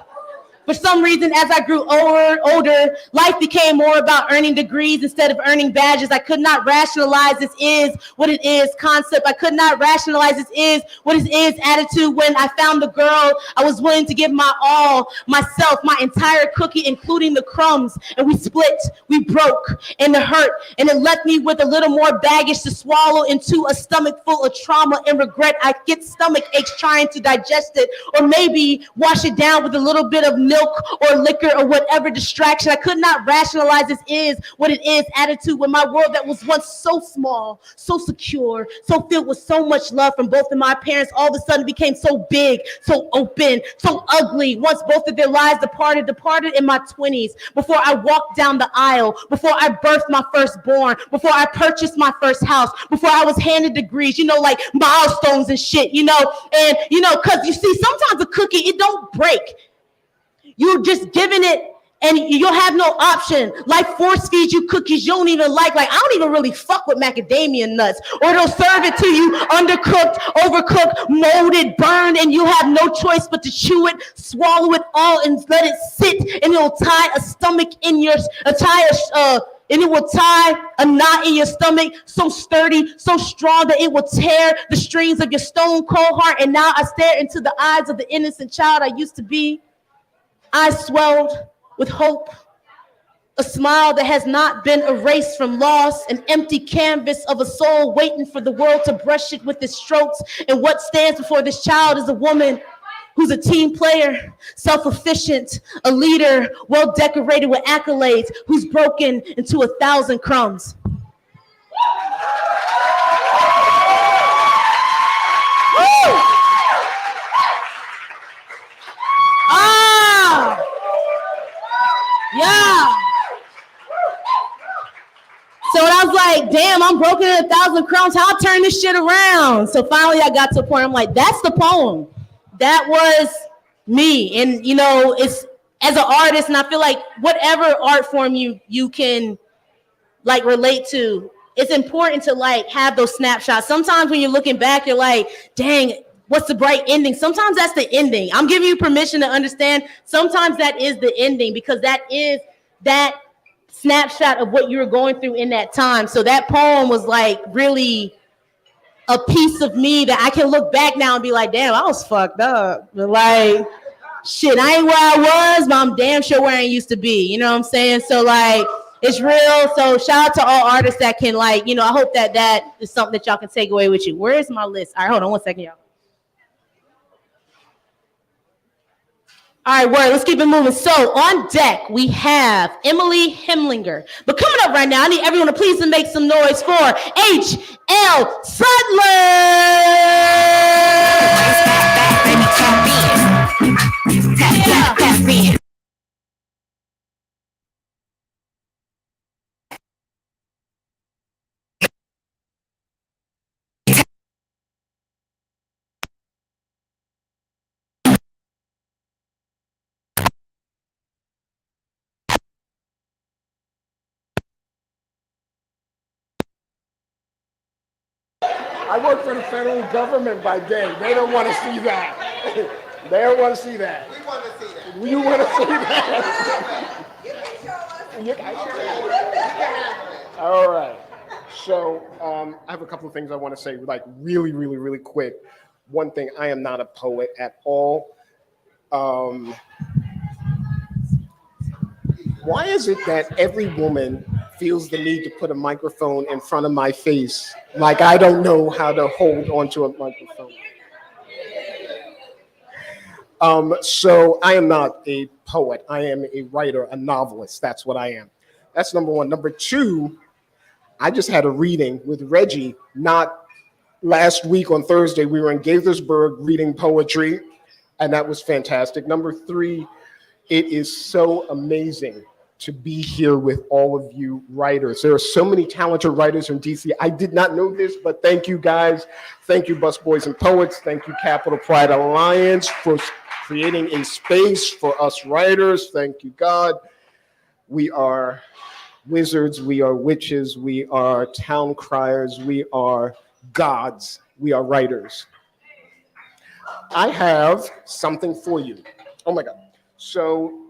for some reason, as I grew older, life became more about earning degrees instead of earning badges. I could not rationalize this is what it is concept. I could not rationalize this is what it is attitude. When I found the girl, I was willing to give my all, myself, my entire cookie, including the crumbs. And we split, we broke, and it hurt. And it left me with a little more baggage to swallow into a stomach full of trauma and regret. I get stomach aches trying to digest it, or maybe wash it down with a little bit of milk or liquor or whatever distraction. I could not rationalize this is what it is attitude when my world that was once so small, so secure, so filled with so much love from both of my parents all of a sudden became so big, so open, so ugly. Once both of their lives departed in my 20s, before I walked down the aisle, before I birthed my firstborn, before I purchased my first house, before I was handed degrees, like milestones and shit, and because you see, sometimes a cookie, it don't break. You're just giving it, and you'll have no option. Life force feeds you cookies you don't even like. Like, I don't even really fuck with macadamia nuts. Or they'll serve it to you undercooked, overcooked, molded, burned, and you have no choice but to chew it, swallow it all, and let it sit, and it'll tie a stomach in your, and it will tie a knot in your stomach so sturdy, so strong that it will tear the strings of your stone cold heart. And now I stare into the eyes of the innocent child I used to be. Eyes swelled with hope, a smile that has not been erased from loss, an empty canvas of a soul waiting for the world to brush it with its strokes. And what stands before this child is a woman who's a team player, self-efficient, a leader, well-decorated with accolades, who's broken into 1,000 crumbs. Yeah. So I was like, damn, I'm broken in 1,000 crumbs. How I turn this shit around? So finally I got to a point, I'm like, that's the poem. That was me. And it's as an artist, and I feel like whatever art form you can like relate to, it's important to like have those snapshots. Sometimes when you're looking back, you're like, dang, what's the bright ending? Sometimes that's the ending. I'm giving you permission to understand. Sometimes that is the ending, because that is that snapshot of what you were going through in that time. So that poem was like really a piece of me that I can look back now and be like, damn, I was fucked up. But like, shit, I ain't where I was, but I'm damn sure where I used to be. You know what I'm saying? So like, it's real. So shout out to all artists that can like, I hope that is something that y'all can take away with you. Where is my list? All right, hold on 1 second, y'all. All right, word, let's keep it moving. So on deck, we have Emily Hemlinger. But coming up right now, I need everyone to please make some noise for H.L. Sutler. Yeah. I work for the federal government by day. They don't want to see that. They don't want to see that. We want to see that. You want to see that? You can show us. All right. So I have a couple of things I want to say, like really, really, really quick. One thing, I am not a poet at all. Why is it that every woman feels the need to put a microphone in front of my face like I don't know how to hold onto a microphone? So I am not a poet. I am a writer, a novelist. That's what I am. That's number one. Number two, I just had a reading with Reggie, not last week on Thursday. We were in Gaithersburg reading poetry, and that was fantastic. Number 3, it is so amazing to be here with all of you writers. There are so many talented writers in DC. I did not know this, but thank you guys. Thank you, Busboys and Poets. Thank you, Capital Pride Alliance, for creating a space for us writers. Thank you, God. We are wizards, we are witches, we are town criers, we are gods, we are writers. I have something for you. Oh my God. So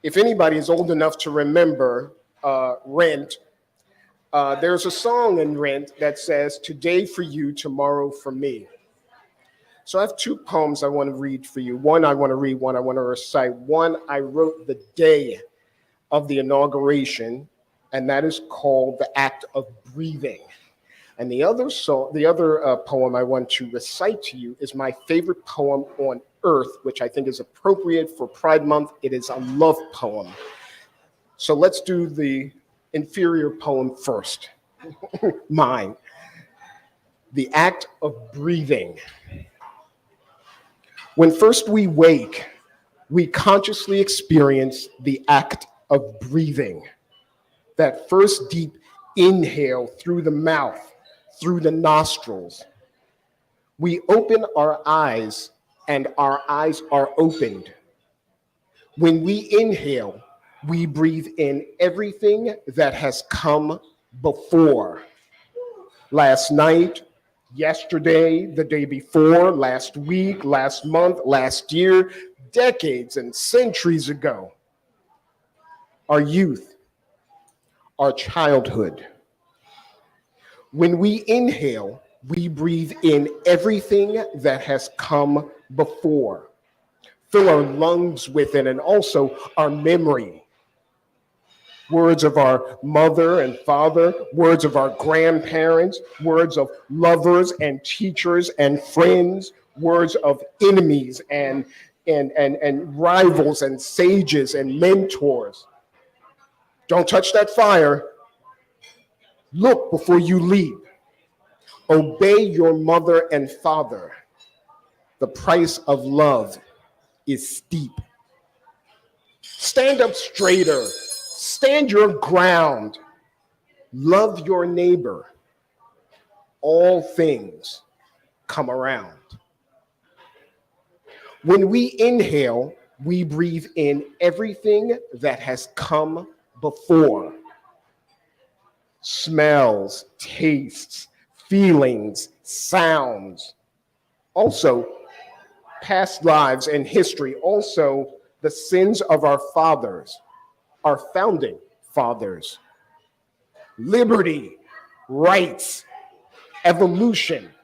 if anybody is old enough to remember Rent, there's a song in Rent that says, "Today for you, tomorrow for me." So I have 2 poems I want to read for you. One I want to read, one I want to recite. One I wrote the day of the inauguration, and that is called "The Act of Breathing." And the other poem I want to recite to you is my favorite poem on earth, which I think is appropriate for Pride Month. It is a love poem. So let's do the inferior poem first. Mine. The Act of Breathing. When first we wake, we consciously experience the act of breathing. That first deep inhale through the mouth, through the nostrils. We open our eyes and our eyes are opened. When we inhale, we breathe in everything that has come before. Last night, yesterday, the day before, last week, last month, last year, decades and centuries ago. Our youth, our childhood. When we inhale, we breathe in everything that has come before. Fill our lungs with it, and also our memory. Words of our mother and father, words of our grandparents, words of lovers and teachers and friends, words of enemies and rivals and sages and mentors. Don't touch that fire. Look before you leap. Obey your mother and father. The price of love is steep. Stand up straighter. Stand your ground. Love your neighbor. All things come around. When we inhale, we breathe in everything that has come before. Smells, tastes, feelings, sounds. Also, past lives and history. Also, the sins of our fathers, our founding fathers. Liberty, rights, evolution,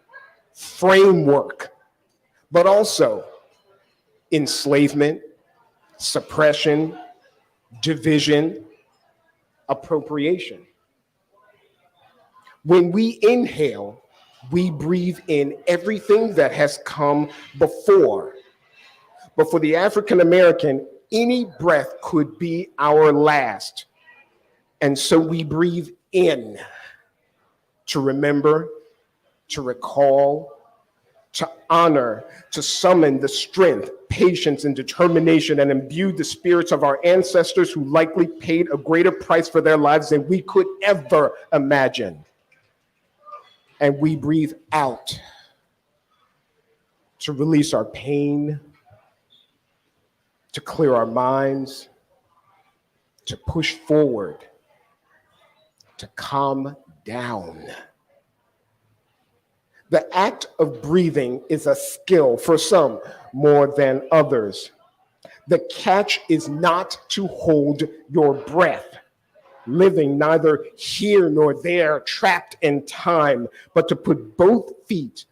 framework, but also enslavement, suppression, division, appropriation. When we inhale, we breathe in everything that has come before. But for the African American, any breath could be our last. And so we breathe in to remember, to recall, to honor, to summon the strength, patience, and determination, and imbue the spirits of our ancestors who likely paid a greater price for their lives than we could ever imagine. And we breathe out to release our pain, to clear our minds, to push forward, to calm down. The act of breathing is a skill for some more than others. The catch is not to hold your breath, living neither here nor there, trapped in time, but to put both feet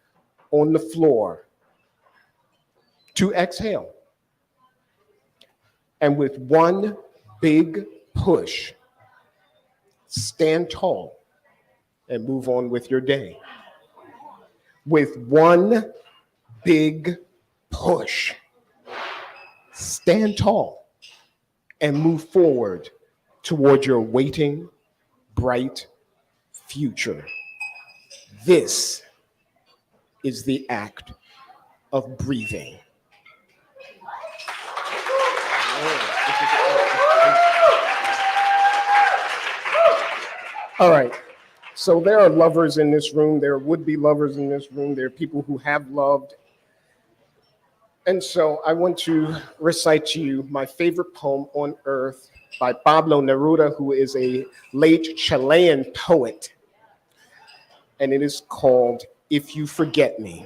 on the floor, to exhale. And with one big push, stand tall and move on with your day. With one big push, stand tall and move forward toward your waiting, bright future. This is the act of breathing. All right. So there are lovers in this room. There are would-be lovers in this room. There are people who have loved. And so I want to recite to you my favorite poem on earth by Pablo Neruda, who is a late Chilean poet. And it is called If You Forget Me.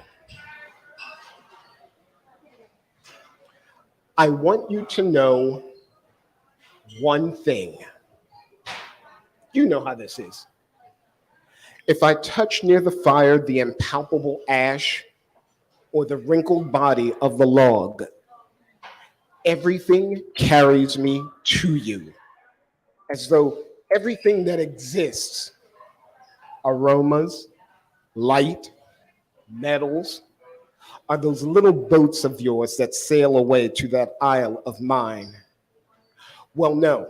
I want you to know one thing. You know how this is. If I touch near the fire the impalpable ash or the wrinkled body of the log, everything carries me to you, as though everything that exists, aromas, light, metals, are those little boats of yours that sail away to that isle of mine. Well, no.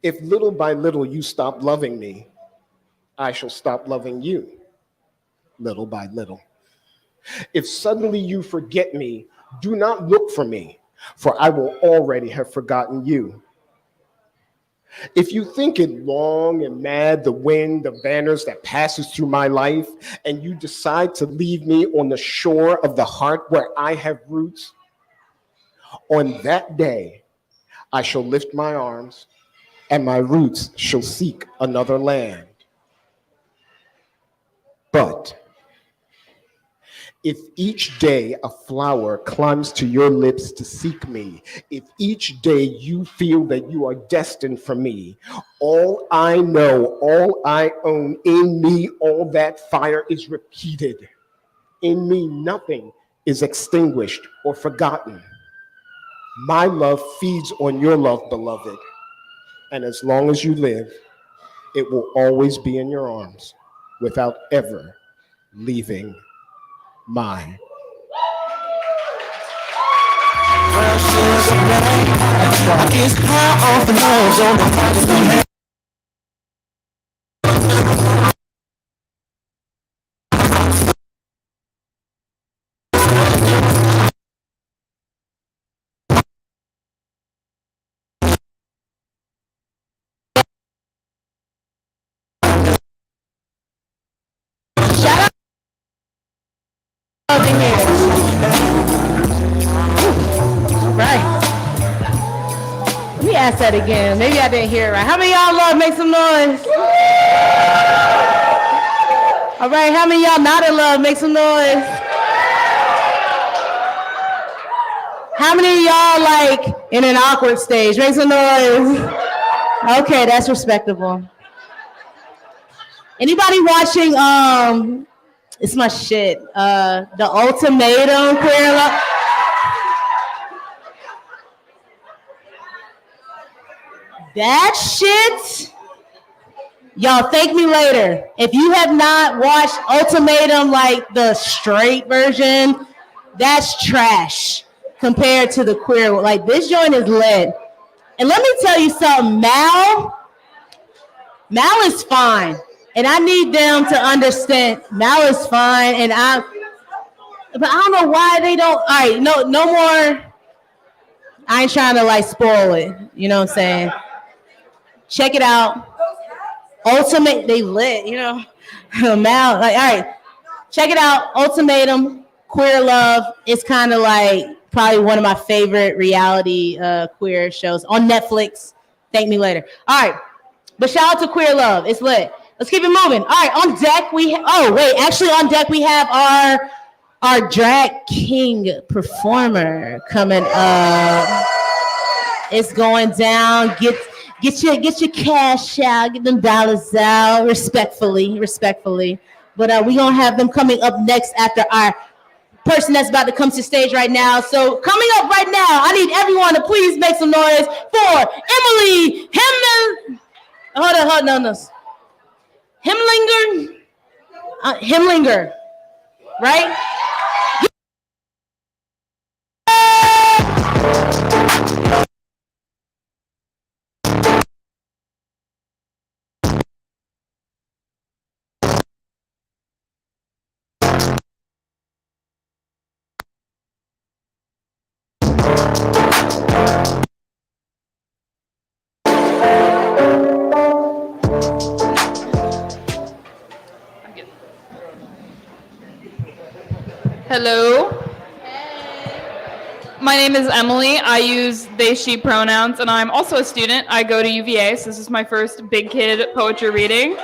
If little by little you stop loving me, I shall stop loving you, little by little. If suddenly you forget me, do not look for me, for I will already have forgotten you. If you think it long and mad, the wind, the banners that passes through my life, and you decide to leave me on the shore of the heart where I have roots, on that day I shall lift my arms and my roots shall seek another land. But if each day a flower climbs to your lips to seek me, if each day you feel that you are destined for me, all I know, all I own, in me, all that fire is repeated. In me, nothing is extinguished or forgotten. My love feeds on your love, beloved. And as long as you live, it will always be in your arms without ever leaving mine. Right. Let me ask that again. Maybe I didn't hear it right. How many of y'all love make some noise? All right, how many of y'all not in love make some noise? How many of y'all like in an awkward stage? Make some noise. Okay, that's respectable. Anybody watching it's my shit. The Ultimatum Queer Love. That shit, y'all thank me later. If you have not watched Ultimatum, like the straight version, that's trash compared to the queer. Like this joint is lit. And let me tell you something, Mal is fine. And I need them to understand Mal is fine. But I don't know why they don't. All right, no more. I ain't trying to like spoil it. You know what I'm saying? Check it out. Ultimate, they lit, you know. Mal, like, all right. Check it out. Ultimatum, Queer Love. It's kind of like probably one of my favorite reality queer shows on Netflix. Thank me later. All right. But shout out to Queer Love. It's lit. Let's keep it moving. All right, on deck on deck we have our drag king performer coming up. It's going down. Get your cash out, get them dollars out, respectfully. But we gonna have them coming up next after our person that's about to come to stage right now. So coming up right now, I need everyone to please make some noise for Emily Himlinger, right? Hello. My name is Emily. I use they, she pronouns, and I'm also a student. I go to UVA, so this is my first big kid poetry reading.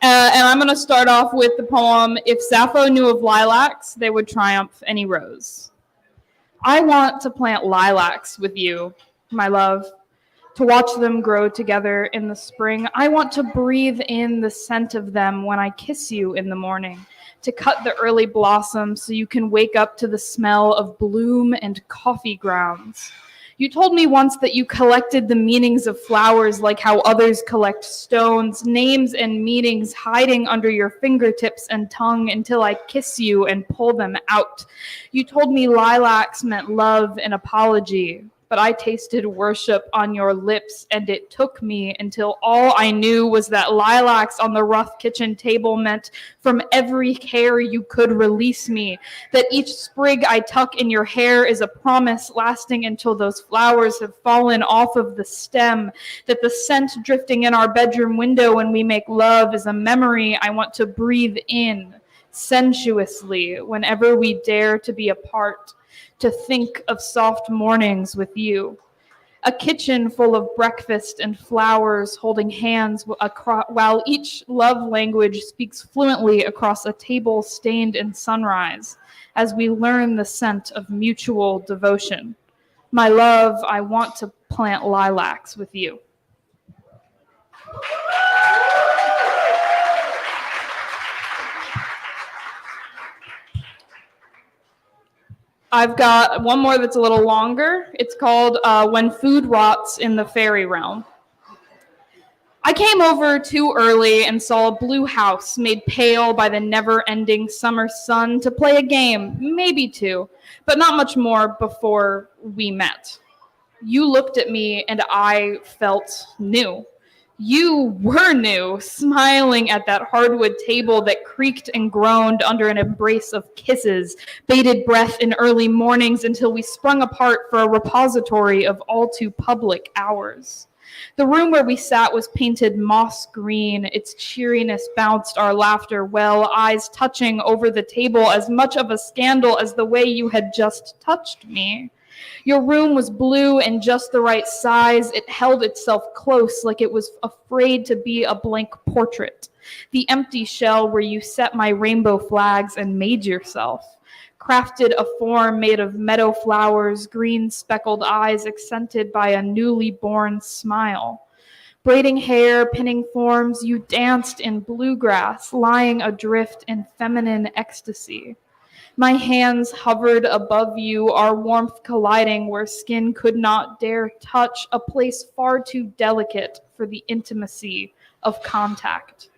And I'm going to start off with the poem, If Sappho Knew of Lilacs, They Would Triumph Any Rose. I want to plant lilacs with you, my love, to watch them grow together in the spring. I want to breathe in the scent of them when I kiss you in the morning, to cut the early blossoms so you can wake up to the smell of bloom and coffee grounds. You told me once that you collected the meanings of flowers like how others collect stones, names and meanings hiding under your fingertips and tongue until I kiss you and pull them out. You told me lilacs meant love and apology, but I tasted worship on your lips, and it took me until all I knew was that lilacs on the rough kitchen table meant from every care you could release me, that each sprig I tuck in your hair is a promise lasting until those flowers have fallen off of the stem, that the scent drifting in our bedroom window when we make love is a memory I want to breathe in sensuously whenever we dare to be apart, to think of soft mornings with you. A kitchen full of breakfast and flowers holding hands while each love language speaks fluently across a table stained in sunrise as we learn the scent of mutual devotion. My love, I want to plant lilacs with you. I've got one more that's a little longer. It's called When Food Rots in the Fairy Realm. I came over too early and saw a blue house made pale by the never-ending summer sun to play a game, maybe two, but not much more before we met. You looked at me and I felt new. You were new, smiling at that hardwood table that creaked and groaned under an embrace of kisses, bated breath in early mornings until we sprung apart for a repository of all too public hours. The room where we sat was painted moss green. Its cheeriness bounced our laughter well, eyes touching over the table, as much of a scandal as the way you had just touched me. Your room was blue and just the right size. It held itself close like it was afraid to be a blank portrait. The empty shell where you set my rainbow flags and made yourself. Crafted a form made of meadow flowers, green speckled eyes accented by a newly born smile. Braiding hair, pinning forms, you danced in bluegrass, lying adrift in feminine ecstasy. My hands hovered above you, our warmth colliding where skin could not dare touch, a place far too delicate for the intimacy of contact.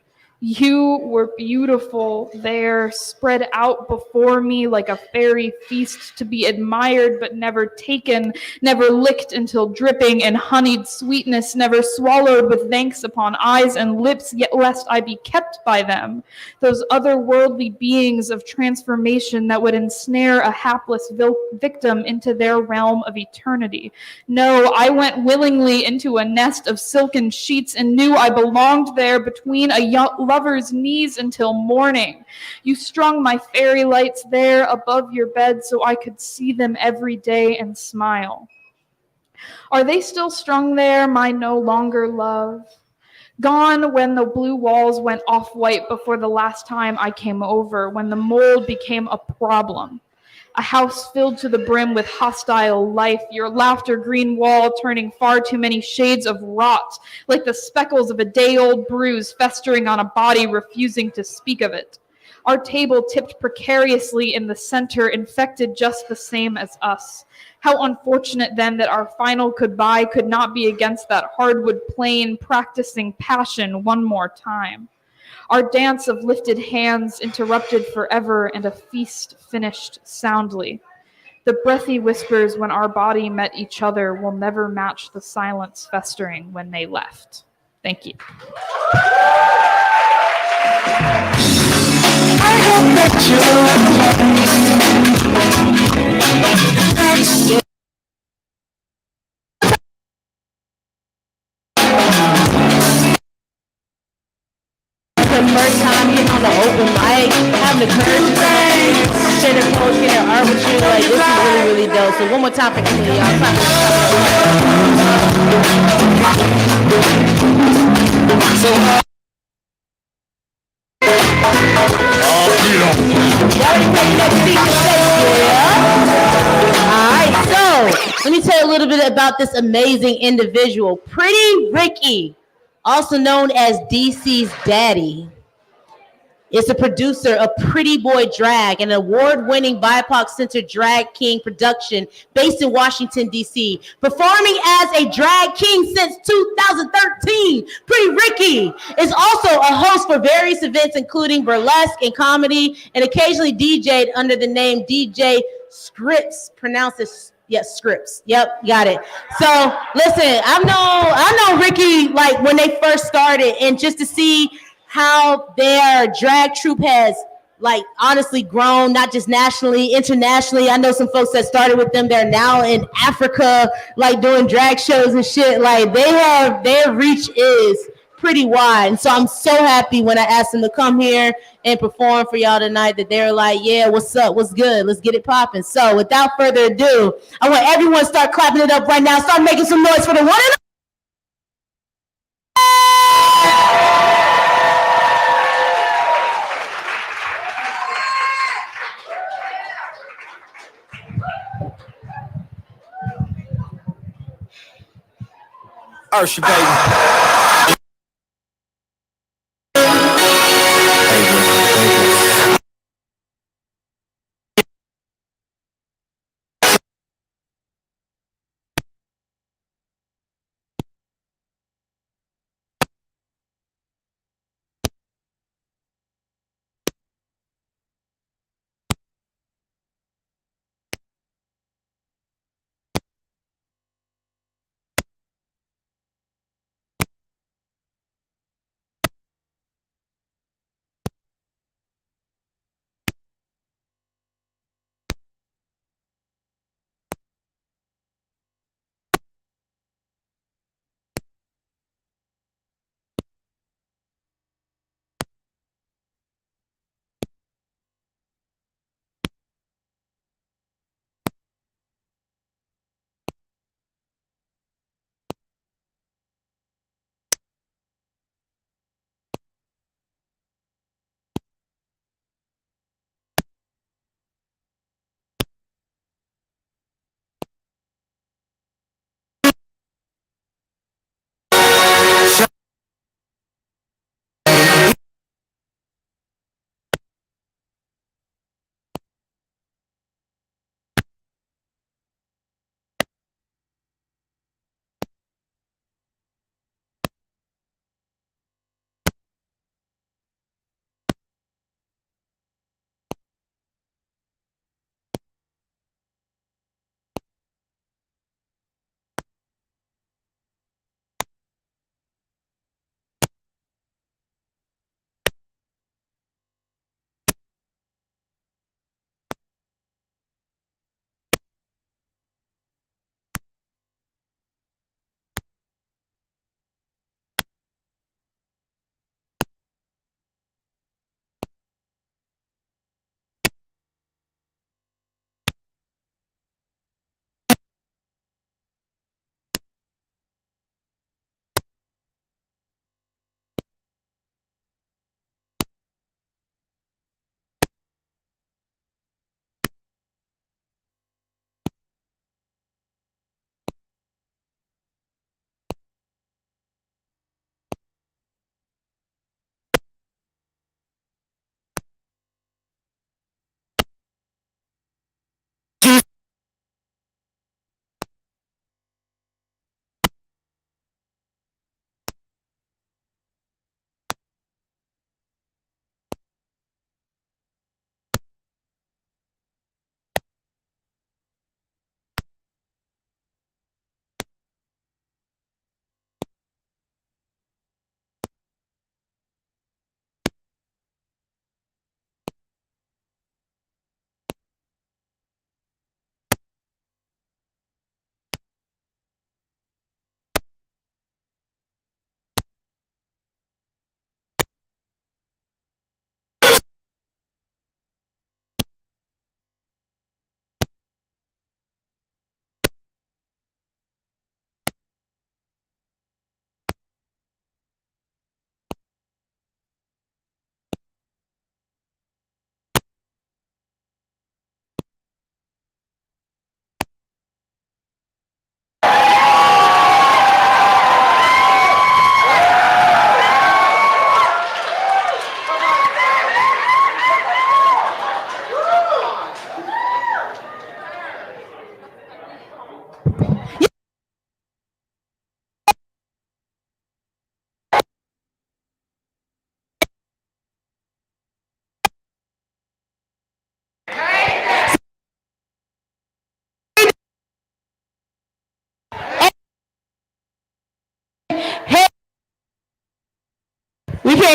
You were beautiful there, spread out before me like a fairy feast to be admired but never taken, never licked until dripping in honeyed sweetness, never swallowed with thanks upon eyes and lips, yet lest I be kept by them. Those otherworldly beings of transformation that would ensnare a hapless victim into their realm of eternity. No, I went willingly into a nest of silken sheets and knew I belonged there between a young lover's knees until morning. You strung my fairy lights there above your bed so I could see them every day and smile. Are they still strung there, my no longer love? Gone when the blue walls went off-white before the last time I came over, when the mold became a problem. A house filled to the brim with hostile life, your laughter green wall turning far too many shades of rot, like the speckles of a day-old bruise festering on a body refusing to speak of it. Our table tipped precariously in the center, infected just the same as us. How unfortunate then that our final goodbye could not be against that hardwood plane, practicing passion one more time. Our dance of lifted hands interrupted forever and a feast finished soundly. The breathy whispers when our body met each other will never match the silence festering when they left. Thank you. I hope that you're The first time getting on the open mic, having the courage to say, share their poetry, their art with you, like this is really, really dope. So one more time for Emily, y'all. Clap it up. All right, so let me tell you a little bit about this amazing individual, Pretty Ricky, also known as DC's daddy. Is a producer of Pretty Boy Drag, an award-winning BIPOC-centered drag king production based in Washington, D.C. Performing as a drag king since 2013, Pretty Ricky is also a host for various events, including burlesque and comedy, and occasionally DJ'd under the name DJ Scripts, pronounced as yes, Scripts. Yep, got it. So listen, I know Ricky like when they first started, and just to see how their drag troupe has like honestly grown, not just nationally, internationally. I know some folks that started with them. They're now in Africa, like doing drag shows and shit. Like their reach is pretty wide. And so I'm so happy when I asked them to come here and perform for y'all tonight that they're like, yeah, what's up? What's good? Let's get it popping. So without further ado, I want everyone to start clapping it up right now. Start making some noise for the one and Ursha, baby.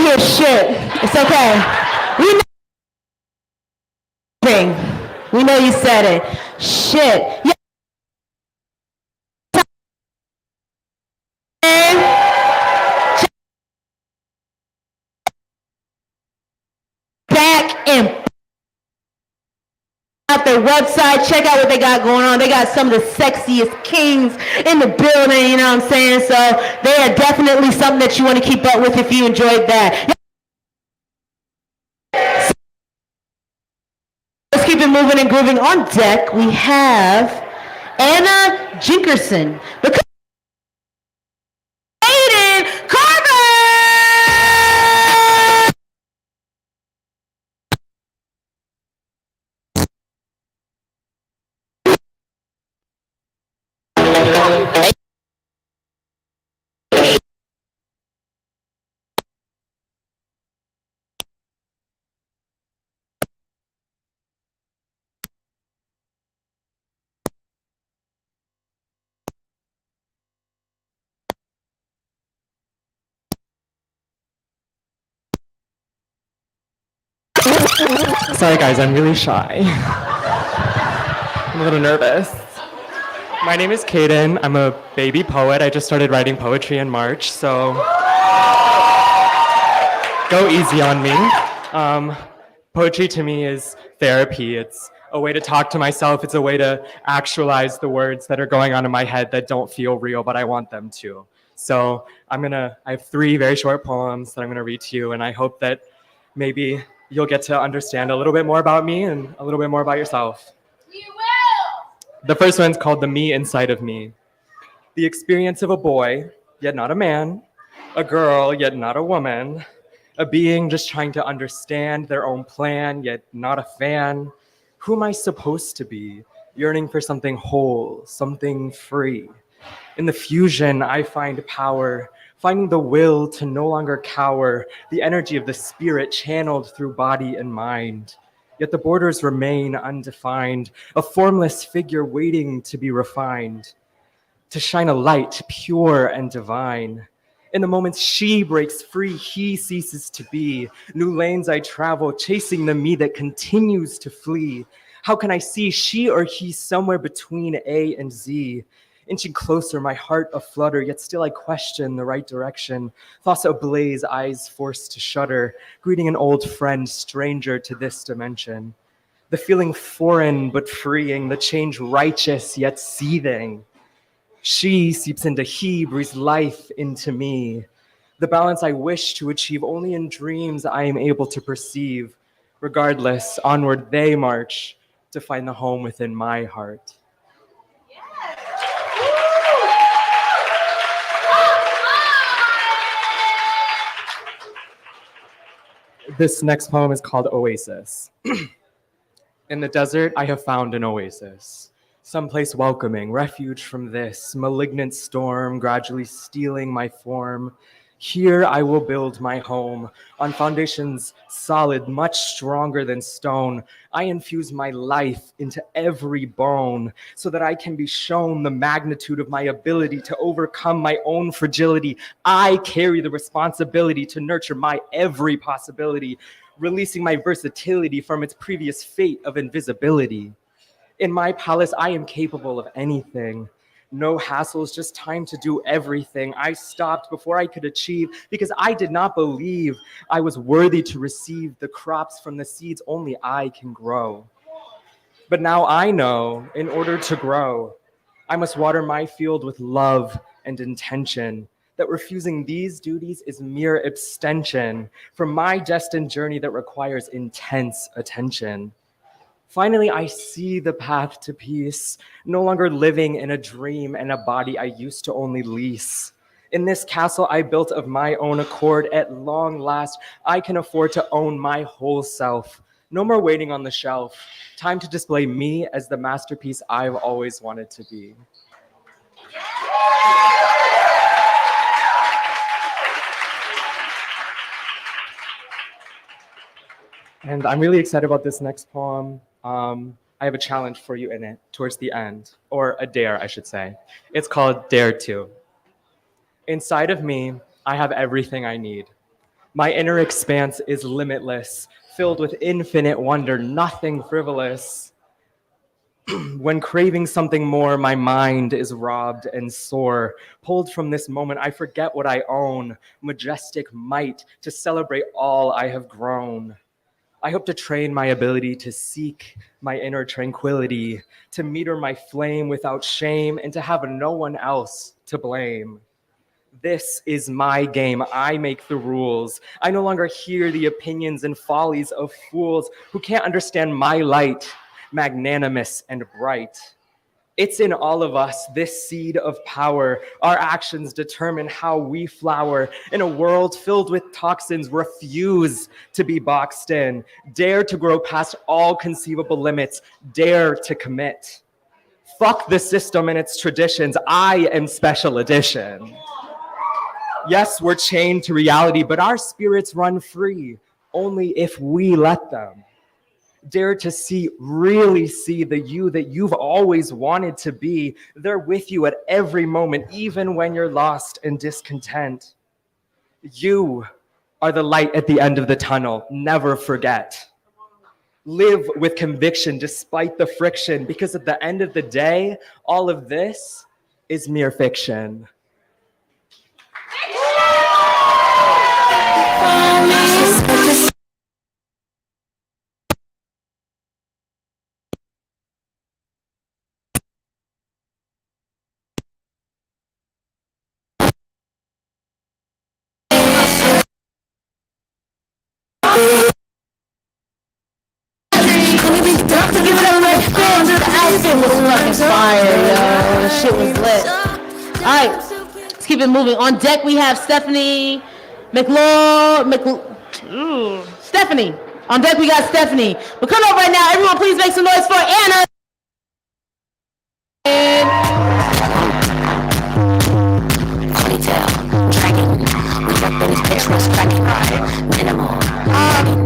hear shit. It's okay. We know you said it. Shit. Yeah. Back and out their website, check out what they got going on. They got some of the sexiest kings in the building, you know what I'm saying? So they are definitely something that you want to keep up with if you enjoyed that. Let's keep it moving and grooving. On deck, we have Anna Jinkerson, the Aiden Carver! Sorry guys, I'm really shy. I'm a little nervous. My name is Kaden. I'm a baby poet. I just started writing poetry in March, so go easy on me. Poetry to me is therapy. It's a way to talk to myself. It's a way to actualize the words that are going on in my head that don't feel real, but I want them to. So I have 3 very short poems that I'm gonna read to you, and I hope that maybe you'll get to understand a little bit more about me and a little bit more about yourself. You will! The first one's called The Me Inside of Me. The experience of a boy, yet not a man, a girl, yet not a woman, a being just trying to understand their own plan, yet not a fan. Who am I supposed to be? Yearning for something whole, something free. In the fusion, I find power, finding the will to no longer cower, the energy of the spirit channeled through body and mind. Yet the borders remain undefined, a formless figure waiting to be refined, to shine a light pure and divine. In the moments she breaks free, he ceases to be. New lanes I travel, chasing the me that continues to flee. How can I see she or he somewhere between A and Z? Inching closer, my heart aflutter, yet still I question the right direction. Thoughts ablaze, eyes forced to shudder, greeting an old friend, stranger to this dimension. The feeling foreign but freeing, the change righteous yet seething. She seeps into he, breathes life into me. The balance I wish to achieve, only in dreams I am able to perceive. Regardless, onward they march to find the home within my heart. This next poem is called Oasis. In the desert, I have found an oasis. Someplace welcoming, refuge from this malignant storm gradually stealing my form. Here I will build my home on foundations solid, much stronger than stone. I infuse my life into every bone so that I can be shown the magnitude of my ability to overcome my own fragility. I carry the responsibility to nurture my every possibility, releasing my versatility from its previous fate of invisibility. In my palace, I am capable of anything. No hassles, just time to do everything. I stopped before I could achieve because I did not believe I was worthy to receive the crops from the seeds only I can grow. But now I know, in order to grow, I must water my field with love and intention, that refusing these duties is mere abstention from my destined journey that requires intense attention. Finally, I see the path to peace, no longer living in a dream and a body I used to only lease. In this castle I built of my own accord, at long last, I can afford to own my whole self. No more waiting on the shelf. Time to display me as the masterpiece I've always wanted to be. And I'm really excited about this next poem. I have a challenge for you in it towards the end, or a dare, I should say. It's called Dare To. Inside of me, I have everything I need. My inner expanse is limitless, filled with infinite wonder, nothing frivolous. When craving something more, my mind is robbed and sore. Pulled from this moment, I forget what I own, majestic might to celebrate all I have grown. I hope to train my ability to seek my inner tranquility, to meter my flame without shame, and to have no one else to blame. This is my game. I make the rules. I no longer hear the opinions and follies of fools who can't understand my light, magnanimous and bright. It's in all of us, this seed of power. Our actions determine how we flower. In a world filled with toxins, refuse to be boxed in. Dare to grow past all conceivable limits. Dare to commit. Fuck the system and its traditions. I am special edition. Yes, we're chained to reality, but our spirits run free only if we let them. Dare to see, really see the you that you've always wanted to be. They're with you at every moment, even when you're lost and discontent. You are the light at the end of the tunnel. Never forget. Live with conviction despite the friction, because at the end of the day, all of this is mere fiction. Fire, yo. The shit was lit. All right, let's keep it moving. On deck, we have Stephanie Stephanie. On deck, we got Stephanie. But come on right now, everyone, please make some noise for Anna.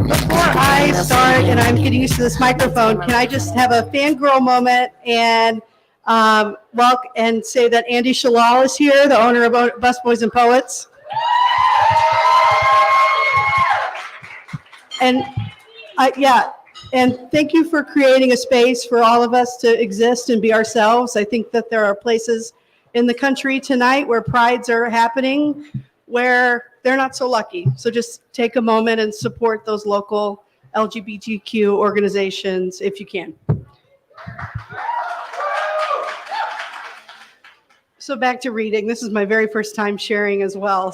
Before I start, and I'm getting used to this microphone, can I just have a fangirl moment and welcome and say that Andy Shalal is here, the owner of Busboys and Poets. And and thank you for creating a space for all of us to exist and be ourselves. I think that there are places in the country tonight where prides are happening where they're not so lucky. So just take a moment and support those local LGBTQ organizations if you can. So back to reading. This is my very first time sharing as well.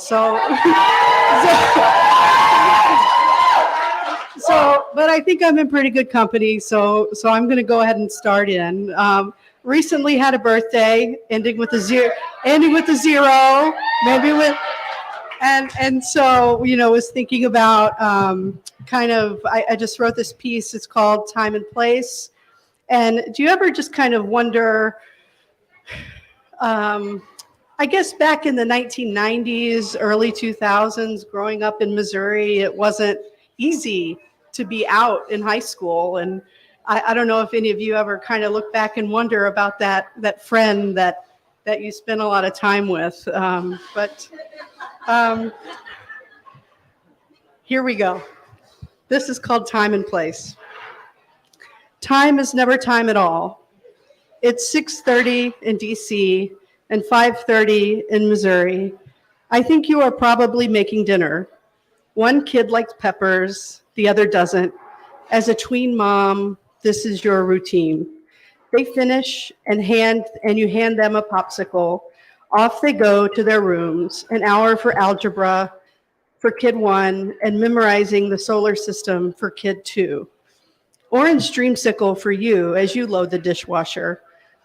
But I think I'm in pretty good company. So I'm going to go ahead and start in. Recently had a birthday, ending with a zero, maybe with. And so, was thinking about I just wrote this piece. It's called Time and Place. And do you ever just kind of wonder, I guess back in the 1990s, early 2000s, growing up in Missouri, it wasn't easy to be out in high school. And I don't know if any of you ever kind of look back and wonder about that friend that you spent a lot of time with. Here we go. This is called Time and Place. Time is never time at all. It's 6:30 in DC and 5:30 in Missouri. I think you are probably making dinner. One kid likes peppers, the other doesn't. As a tween mom, this is your routine. They finish and you hand them a popsicle. Off they go to their rooms, an hour for algebra for kid 1 and memorizing the solar system for kid 2. Orange dreamsicle for you as you load the dishwasher,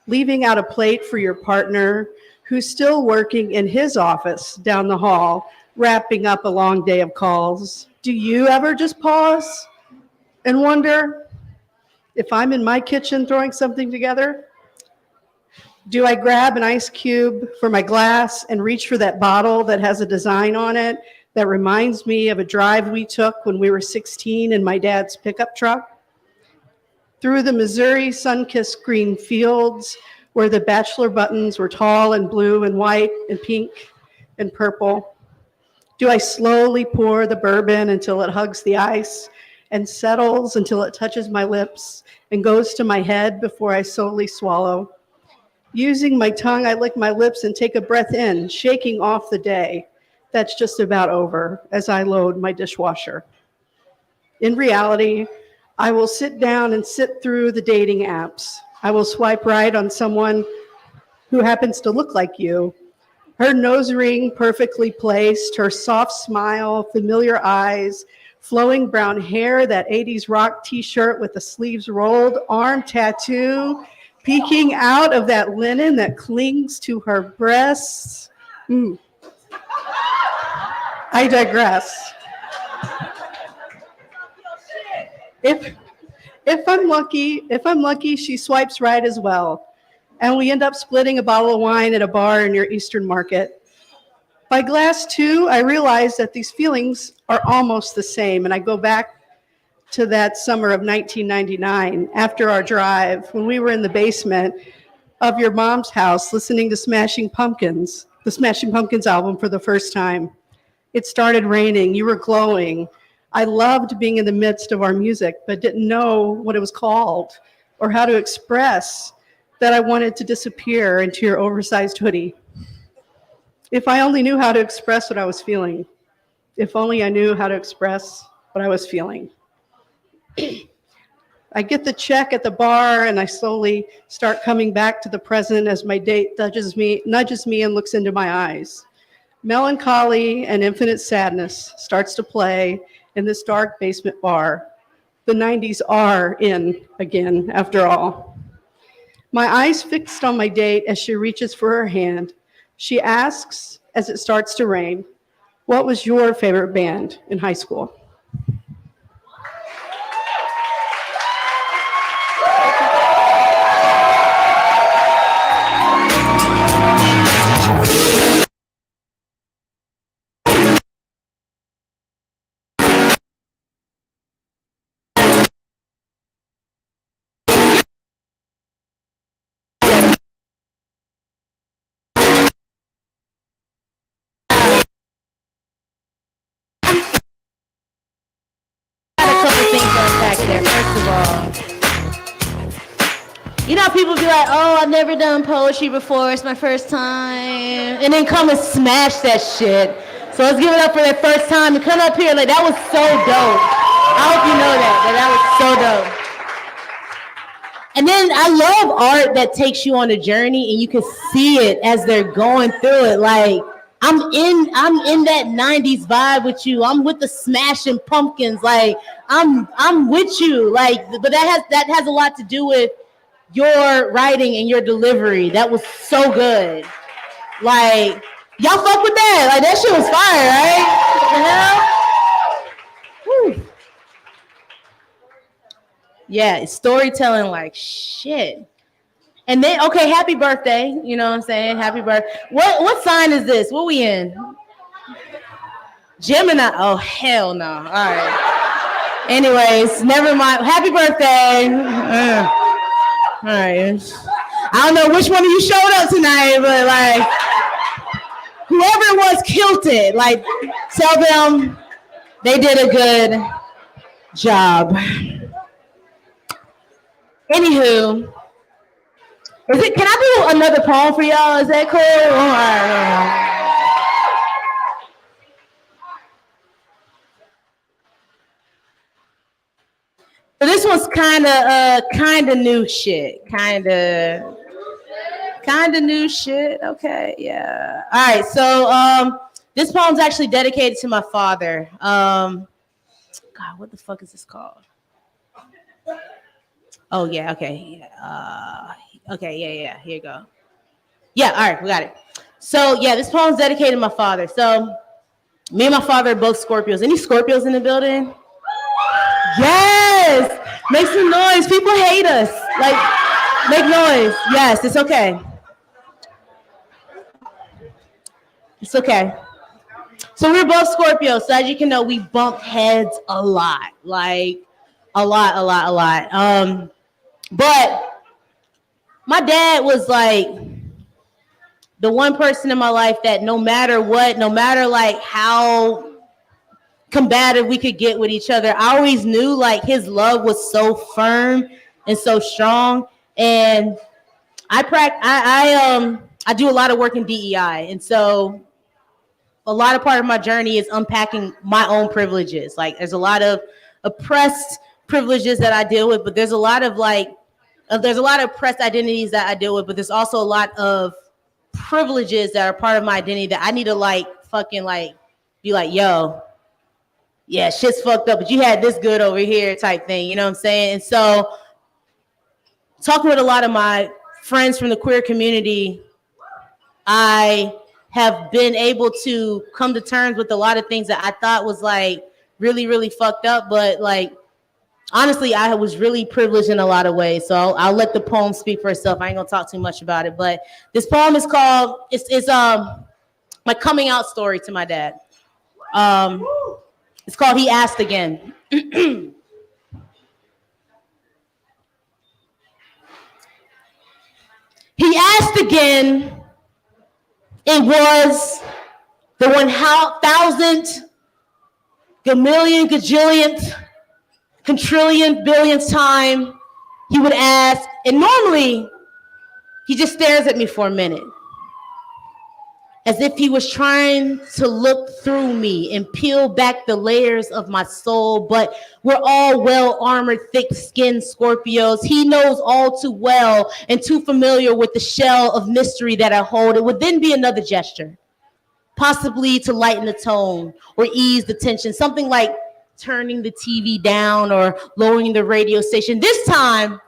leaving out a plate for your partner who's still working in his office down the hall, wrapping up a long day of calls. Do you ever just pause and wonder if I'm in my kitchen throwing something together? Do I grab an ice cube for my glass and reach for that bottle that has a design on it that reminds me of a drive we took when we were 16 in my dad's pickup truck? Through the Missouri sun-kissed green fields where the bachelor buttons were tall and blue and white and pink and purple. Do I slowly pour the bourbon until it hugs the ice and settles until it touches my lips and goes to my head before I slowly swallow? Using my tongue, I lick my lips and take a breath in, shaking off the day that's just about over as I load my dishwasher. In reality, I will sit down and sit through the dating apps. I will swipe right on someone who happens to look like you. Her nose ring perfectly placed, her soft smile, familiar eyes, flowing brown hair, that 80s rock t-shirt with the sleeves rolled, arm tattoo, peeking out of that linen that clings to her breasts. I digress. If I'm lucky, she swipes right as well. And we end up splitting a bottle of wine at a bar near Eastern Market. By glass 2, I realize that these feelings are almost the same, and I go back to that summer of 1999 after our drive when we were in the basement of your mom's house listening to Smashing Pumpkins, the Smashing Pumpkins album for the first time. It started raining, you were glowing. I loved being in the midst of our music, but didn't know what it was called or how to express that I wanted to disappear into your oversized hoodie. If I only knew how to express what I was feeling. If only I knew how to express what I was feeling. I get the check at the bar and I slowly start coming back to the present as my date nudges me and looks into my eyes. Melancholy and infinite sadness starts to play in this dark basement bar. The 90s are in again, after all. My eyes fixed on my date as she reaches for her hand. She asks, as it starts to rain, what was your favorite band in high school? You know, people be like, oh, I've never done poetry before. It's my first time. And then come and smash that shit. So let's give it up for their first time and come up here. Like, that was so dope. I hope you know that was so dope. And then I love art that takes you on a journey and you can see it as they're going through it. Like, I'm in that 90s vibe with you. I'm with the Smashing Pumpkins. Like, I'm with you. Like, but that has a lot to do with your writing and your delivery. That was so good. Like, y'all fuck with that. Like, that shit was fire, right? What the hell? Whew. Yeah, it's storytelling like shit. And then, okay, happy birthday. You know what I'm saying? Happy birthday. What sign is this? What we in? Gemini. Oh, hell no. All right. Anyways, never mind. Happy birthday. All right. I don't know which one of you showed up tonight, but like, whoever it was killed it. Like, tell them they did a good job. Anywho, can I do another poem for y'all? Is that cool? All right. So this one's kind of new shit. Kind of new shit. Okay, yeah. All right. So this poem's actually dedicated to my father. God, what the fuck is this called? Oh yeah. Okay. Okay. Yeah. Here you go. Yeah. All right. We got it. So yeah, this poem's dedicated to my father. So me and my father are both Scorpios. Any Scorpios in the building? Yes. Make some noise. People hate us. Like, make noise. Yes, it's okay. It's okay. So we're both Scorpios. So as you can know, we bump heads a lot. Like, a lot. But my dad was like the one person in my life that no matter what, no matter like how combative we could get with each other, I always knew like his love was so firm and so strong. And I do a lot of work in DEI, and so a lot of part of my journey is unpacking my own privileges. Like there's a lot of oppressed privileges that I deal with, but there's a lot of oppressed identities that I deal with, but there's also a lot of privileges that are part of my identity that I need to like fucking like be like, yo, yeah, shit's fucked up, but you had this good over here type thing, you know what I'm saying? And so talking with a lot of my friends from the queer community, I have been able to come to terms with a lot of things that I thought was like really, really fucked up. But like, honestly, I was really privileged in a lot of ways. So I'll let the poem speak for itself. I ain't gonna talk too much about it. But this poem is called, it's my coming out story to my dad. It's called He Asked Again. He asked again. It was the 1,000th, gamillion, gajillionth, quintillion, billionth time he would ask. And normally, he just stares at me for a minute, as if he was trying to look through me and peel back the layers of my soul. But we're all well-armored, thick-skinned Scorpios. He knows all too well and too familiar with the shell of mystery that I hold. It would then be another gesture, possibly to lighten the tone or ease the tension, something like turning the TV down or lowering the radio station. This time,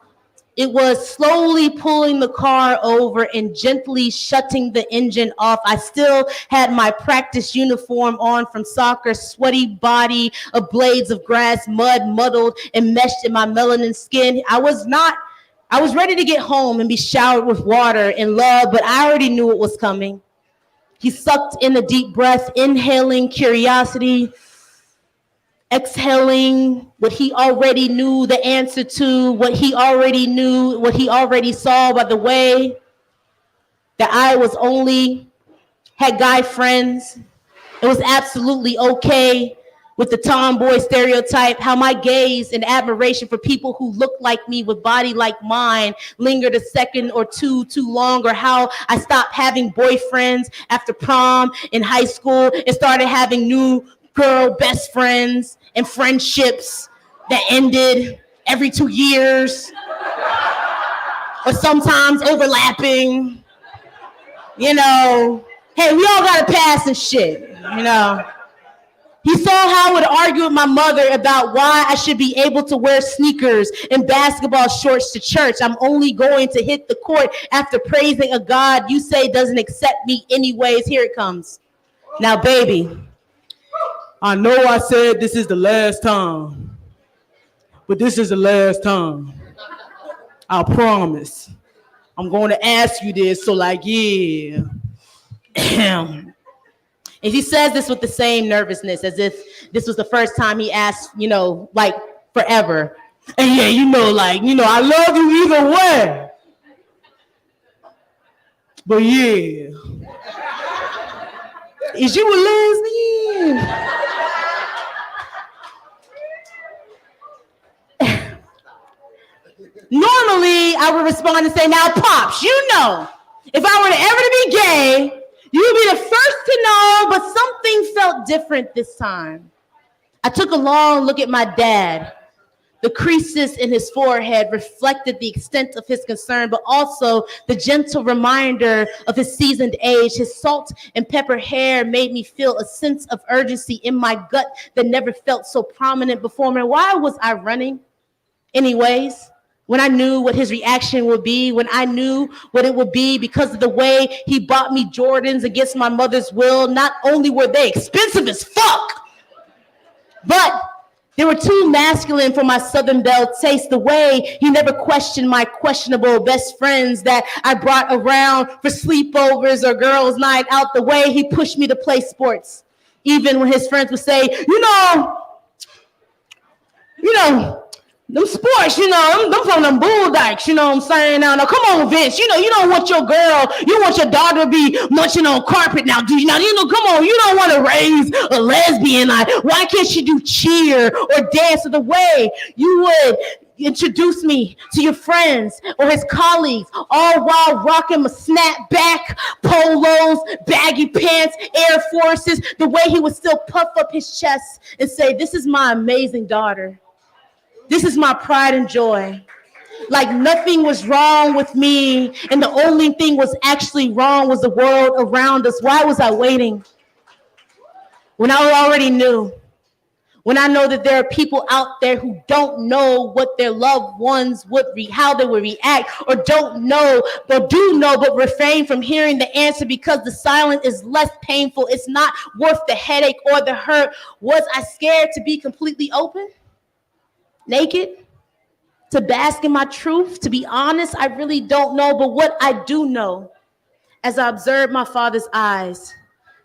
it was slowly pulling the car over and gently shutting the engine off. I still had my practice uniform on from soccer, sweaty body of blades of grass, mud muddled and meshed in my melanin skin. I was ready to get home and be showered with water and love, but I already knew it was coming. He sucked in a deep breath, inhaling curiosity, exhaling what he already knew the answer to, what he already knew, what he already saw by the way that I had guy friends. It was absolutely okay with the tomboy stereotype, how my gaze and admiration for people who looked like me with body like mine lingered a second or two too long, or how I stopped having boyfriends after prom in high school and started having new girl best friends and friendships that ended every 2 years or sometimes overlapping. You know, hey, we all got a past and shit, you know. He saw how I would argue with my mother about why I should be able to wear sneakers and basketball shorts to church. I'm only going to hit the court after praising a God you say doesn't accept me anyways. Here it comes. Now, baby, I know I said this is the last time, but this is the last time. I promise. I'm going to ask you this, so like, yeah. And he says this with the same nervousness, as if this was the first time he asked, you know, like forever. And yeah, you know, like, you know, I love you either way. But yeah. Is you a lesbian? Normally, I would respond and say, now, Pops, you know, if I were to ever to be gay, you would be the first to know, but something felt different this time. I took a long look at my dad. The creases in his forehead reflected the extent of his concern, but also the gentle reminder of his seasoned age. His salt and pepper hair made me feel a sense of urgency in my gut that never felt so prominent before me. Why was I running anyways? When I knew what his reaction would be, when I knew what it would be because of the way he bought me Jordans against my mother's will. Not only were they expensive as fuck, but they were too masculine for my Southern Belle taste. The way he never questioned my questionable best friends that I brought around for sleepovers or girls' night out. The way he pushed me to play sports, even when his friends would say, you know, Them sports, them from them Bulldykes, you know what I'm saying? Now, come on, Vince, you don't want your girl, you want your daughter to be munching on carpet now, do you? Now, come on, you don't want to raise a lesbian. Why can't she do cheer or dance the way you would introduce me to your friends or his colleagues, all while rocking my snapback, polos, baggy pants, Air Forces, the way he would still puff up his chest and say, "This is my amazing daughter. This is my pride and joy." Like nothing was wrong with me, and the only thing was actually wrong was the world around us. Why was I waiting? When I already knew. When I know that there are people out there who don't know what their loved ones how they would react, or don't know, but do know, but refrain from hearing the answer because the silence is less painful. It's not worth the headache or the hurt. Was I scared to be completely open? Naked? To bask in my truth? To be honest, I really don't know. But what I do know, as I observe my father's eyes,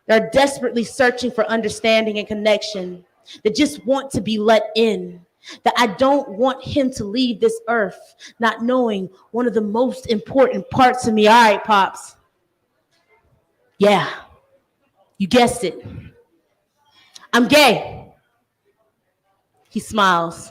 they're desperately searching for understanding and connection. They just want to be let in. That I don't want him to leave this earth not knowing one of the most important parts of me. All right, Pops. Yeah, you guessed it. I'm gay. He smiles.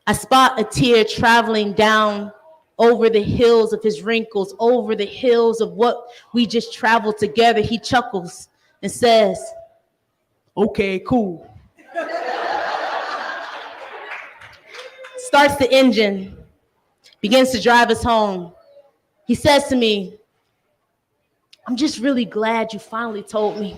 I spot a tear traveling down over the hills of his wrinkles, over the hills of what we just traveled together. He chuckles and says, "Okay, cool." Starts the engine, begins to drive us home. He says to me, "I'm just really glad you finally told me."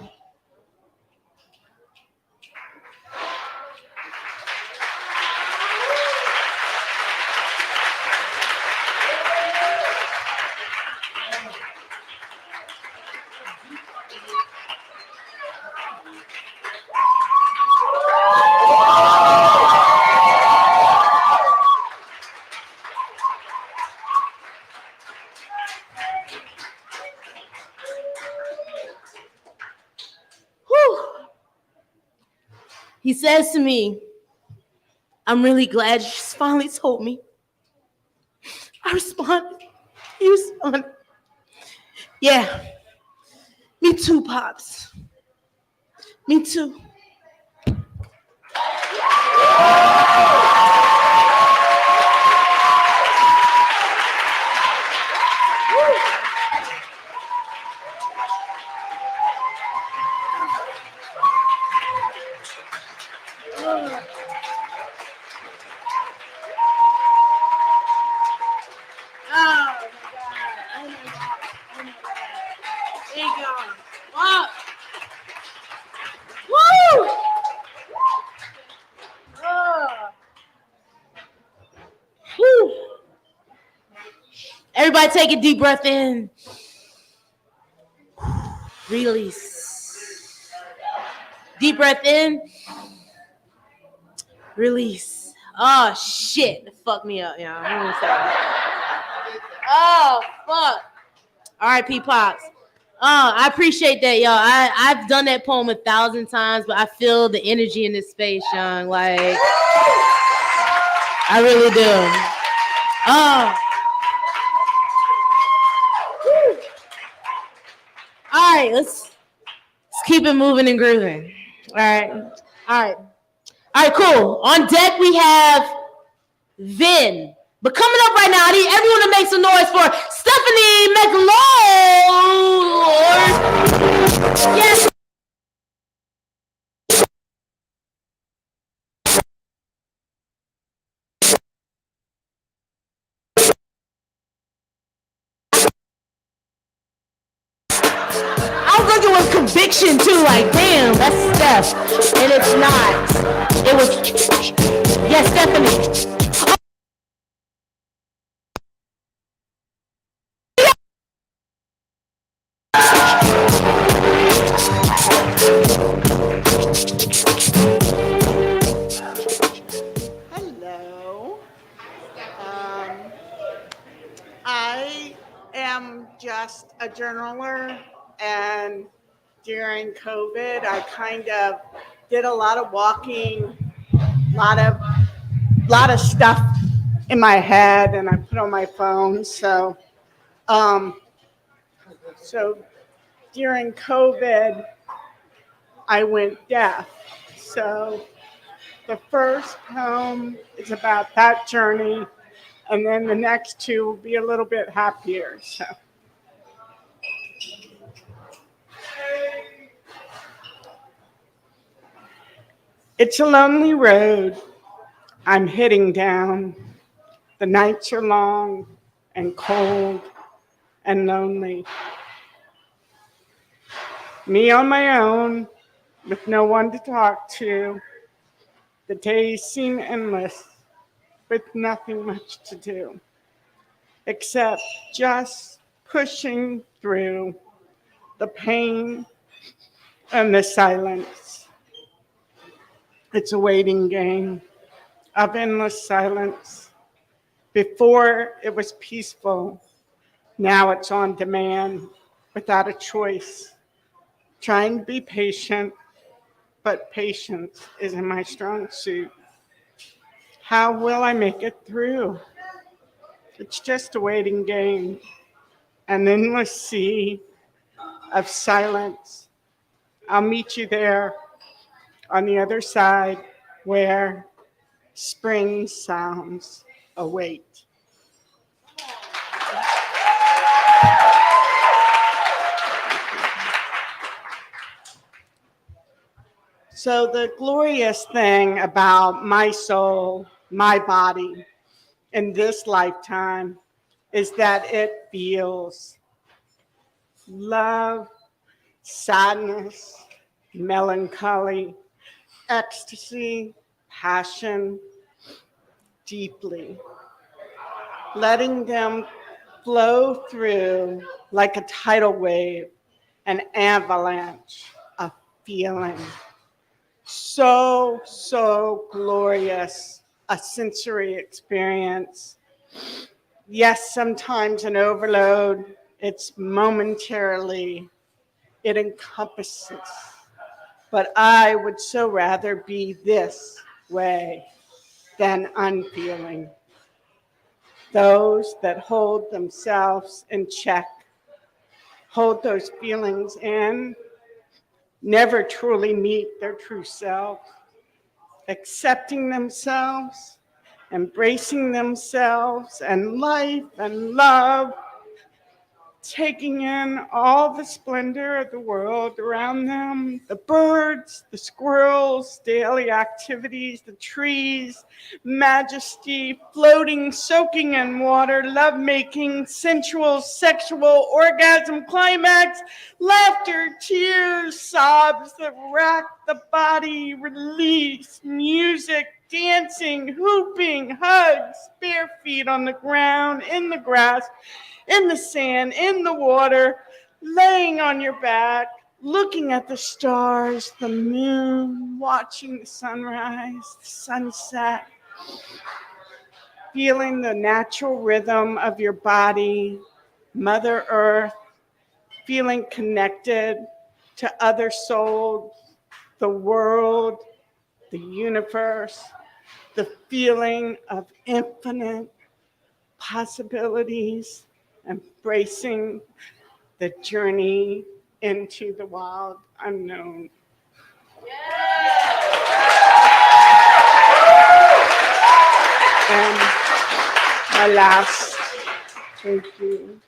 He says to me, "I'm really glad you just finally told me." I responded. He responded, "Yeah, me too, Pops. Me too." Everybody take a deep breath in. Release. Deep breath in. Release. Oh, shit. That fucked me up, y'all. Oh, fuck. R.I.P. Pops. Oh, I appreciate that, y'all. I've done that poem 1,000 times, but I feel the energy in this space, young. Like, I really do. Oh. All right, let's keep it moving and grooving. All right, cool. On deck we have Vin. But coming up right now, I need everyone to make some noise for Stephanie McLeod. Yes. I was looking with conviction too, like, damn, that's Steph. And it's not. It was, yes, Stephanie. Hello. I am just a journaler, and during COVID, I kind of did a lot of walking, a lot of lot of stuff in my head and I put on my phone. Um, so during COVID, I went deaf. So the first poem is about that journey, and then the next two will be a little bit happier. So. It's a lonely road I'm heading down. The nights are long and cold and lonely. Me on my own with no one to talk to. The days seem endless with nothing much to do except just pushing through the pain and the silence. It's a waiting game of endless silence. Before it was peaceful, now it's on demand without a choice. Trying to be patient, but patience isn't my strong suit. How will I make it through? It's just a waiting game, an endless sea of silence. I'll meet you there on the other side where spring sounds await. So the glorious thing about my soul, my body in this lifetime is that it feels love, sadness, melancholy, ecstasy, passion, deeply, letting them flow through like a tidal wave, an avalanche of feeling. So glorious, a sensory experience. Yes, sometimes an overload, it's momentarily, it encompasses. But I would so rather be this way than unfeeling. Those that hold themselves in check, hold those feelings in, never truly meet their true self, accepting themselves, embracing themselves and life and love, taking in all the splendor of the world around them, the birds, the squirrels, daily activities, the trees, majesty, floating, soaking in water, lovemaking, sensual, sexual, orgasm, climax, laughter, tears, sobs that rack the body, release, music, dancing, hooping, hugs, bare feet on the ground, in the grass, in the sand, in the water, laying on your back, looking at the stars, the moon, watching the sunrise, the sunset, feeling the natural rhythm of your body, Mother Earth, feeling connected to other souls, the world, the universe, the feeling of infinite possibilities, embracing the journey into the wild unknown. And my last, thank you.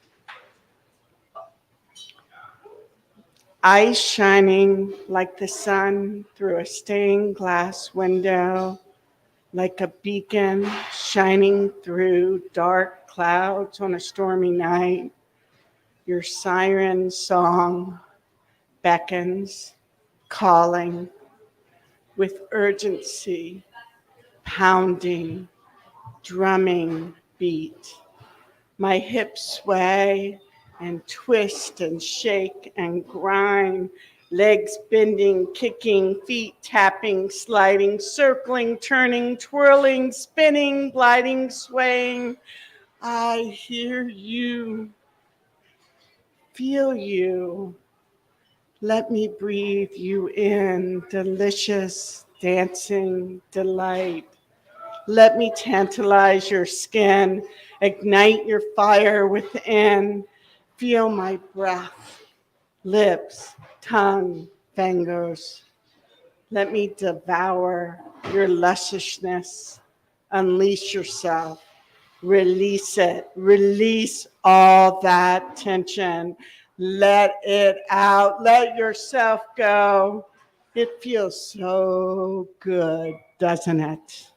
Eyes shining like the sun through a stained glass window, like a beacon shining through dark clouds on a stormy night. Your siren song beckons, calling with urgency, pounding, drumming beat. My hips sway and twist and shake and grind, legs bending, kicking, feet tapping, sliding, circling, turning, twirling, spinning, gliding, swaying. I hear you, feel you. Let me breathe you in, delicious dancing delight. Let me tantalize your skin, ignite your fire within. Feel my breath, lips, tongue, fingers. Let me devour your lusciousness. Unleash yourself. Release it. Release all that tension. Let it out. Let yourself go. It feels so good, doesn't it?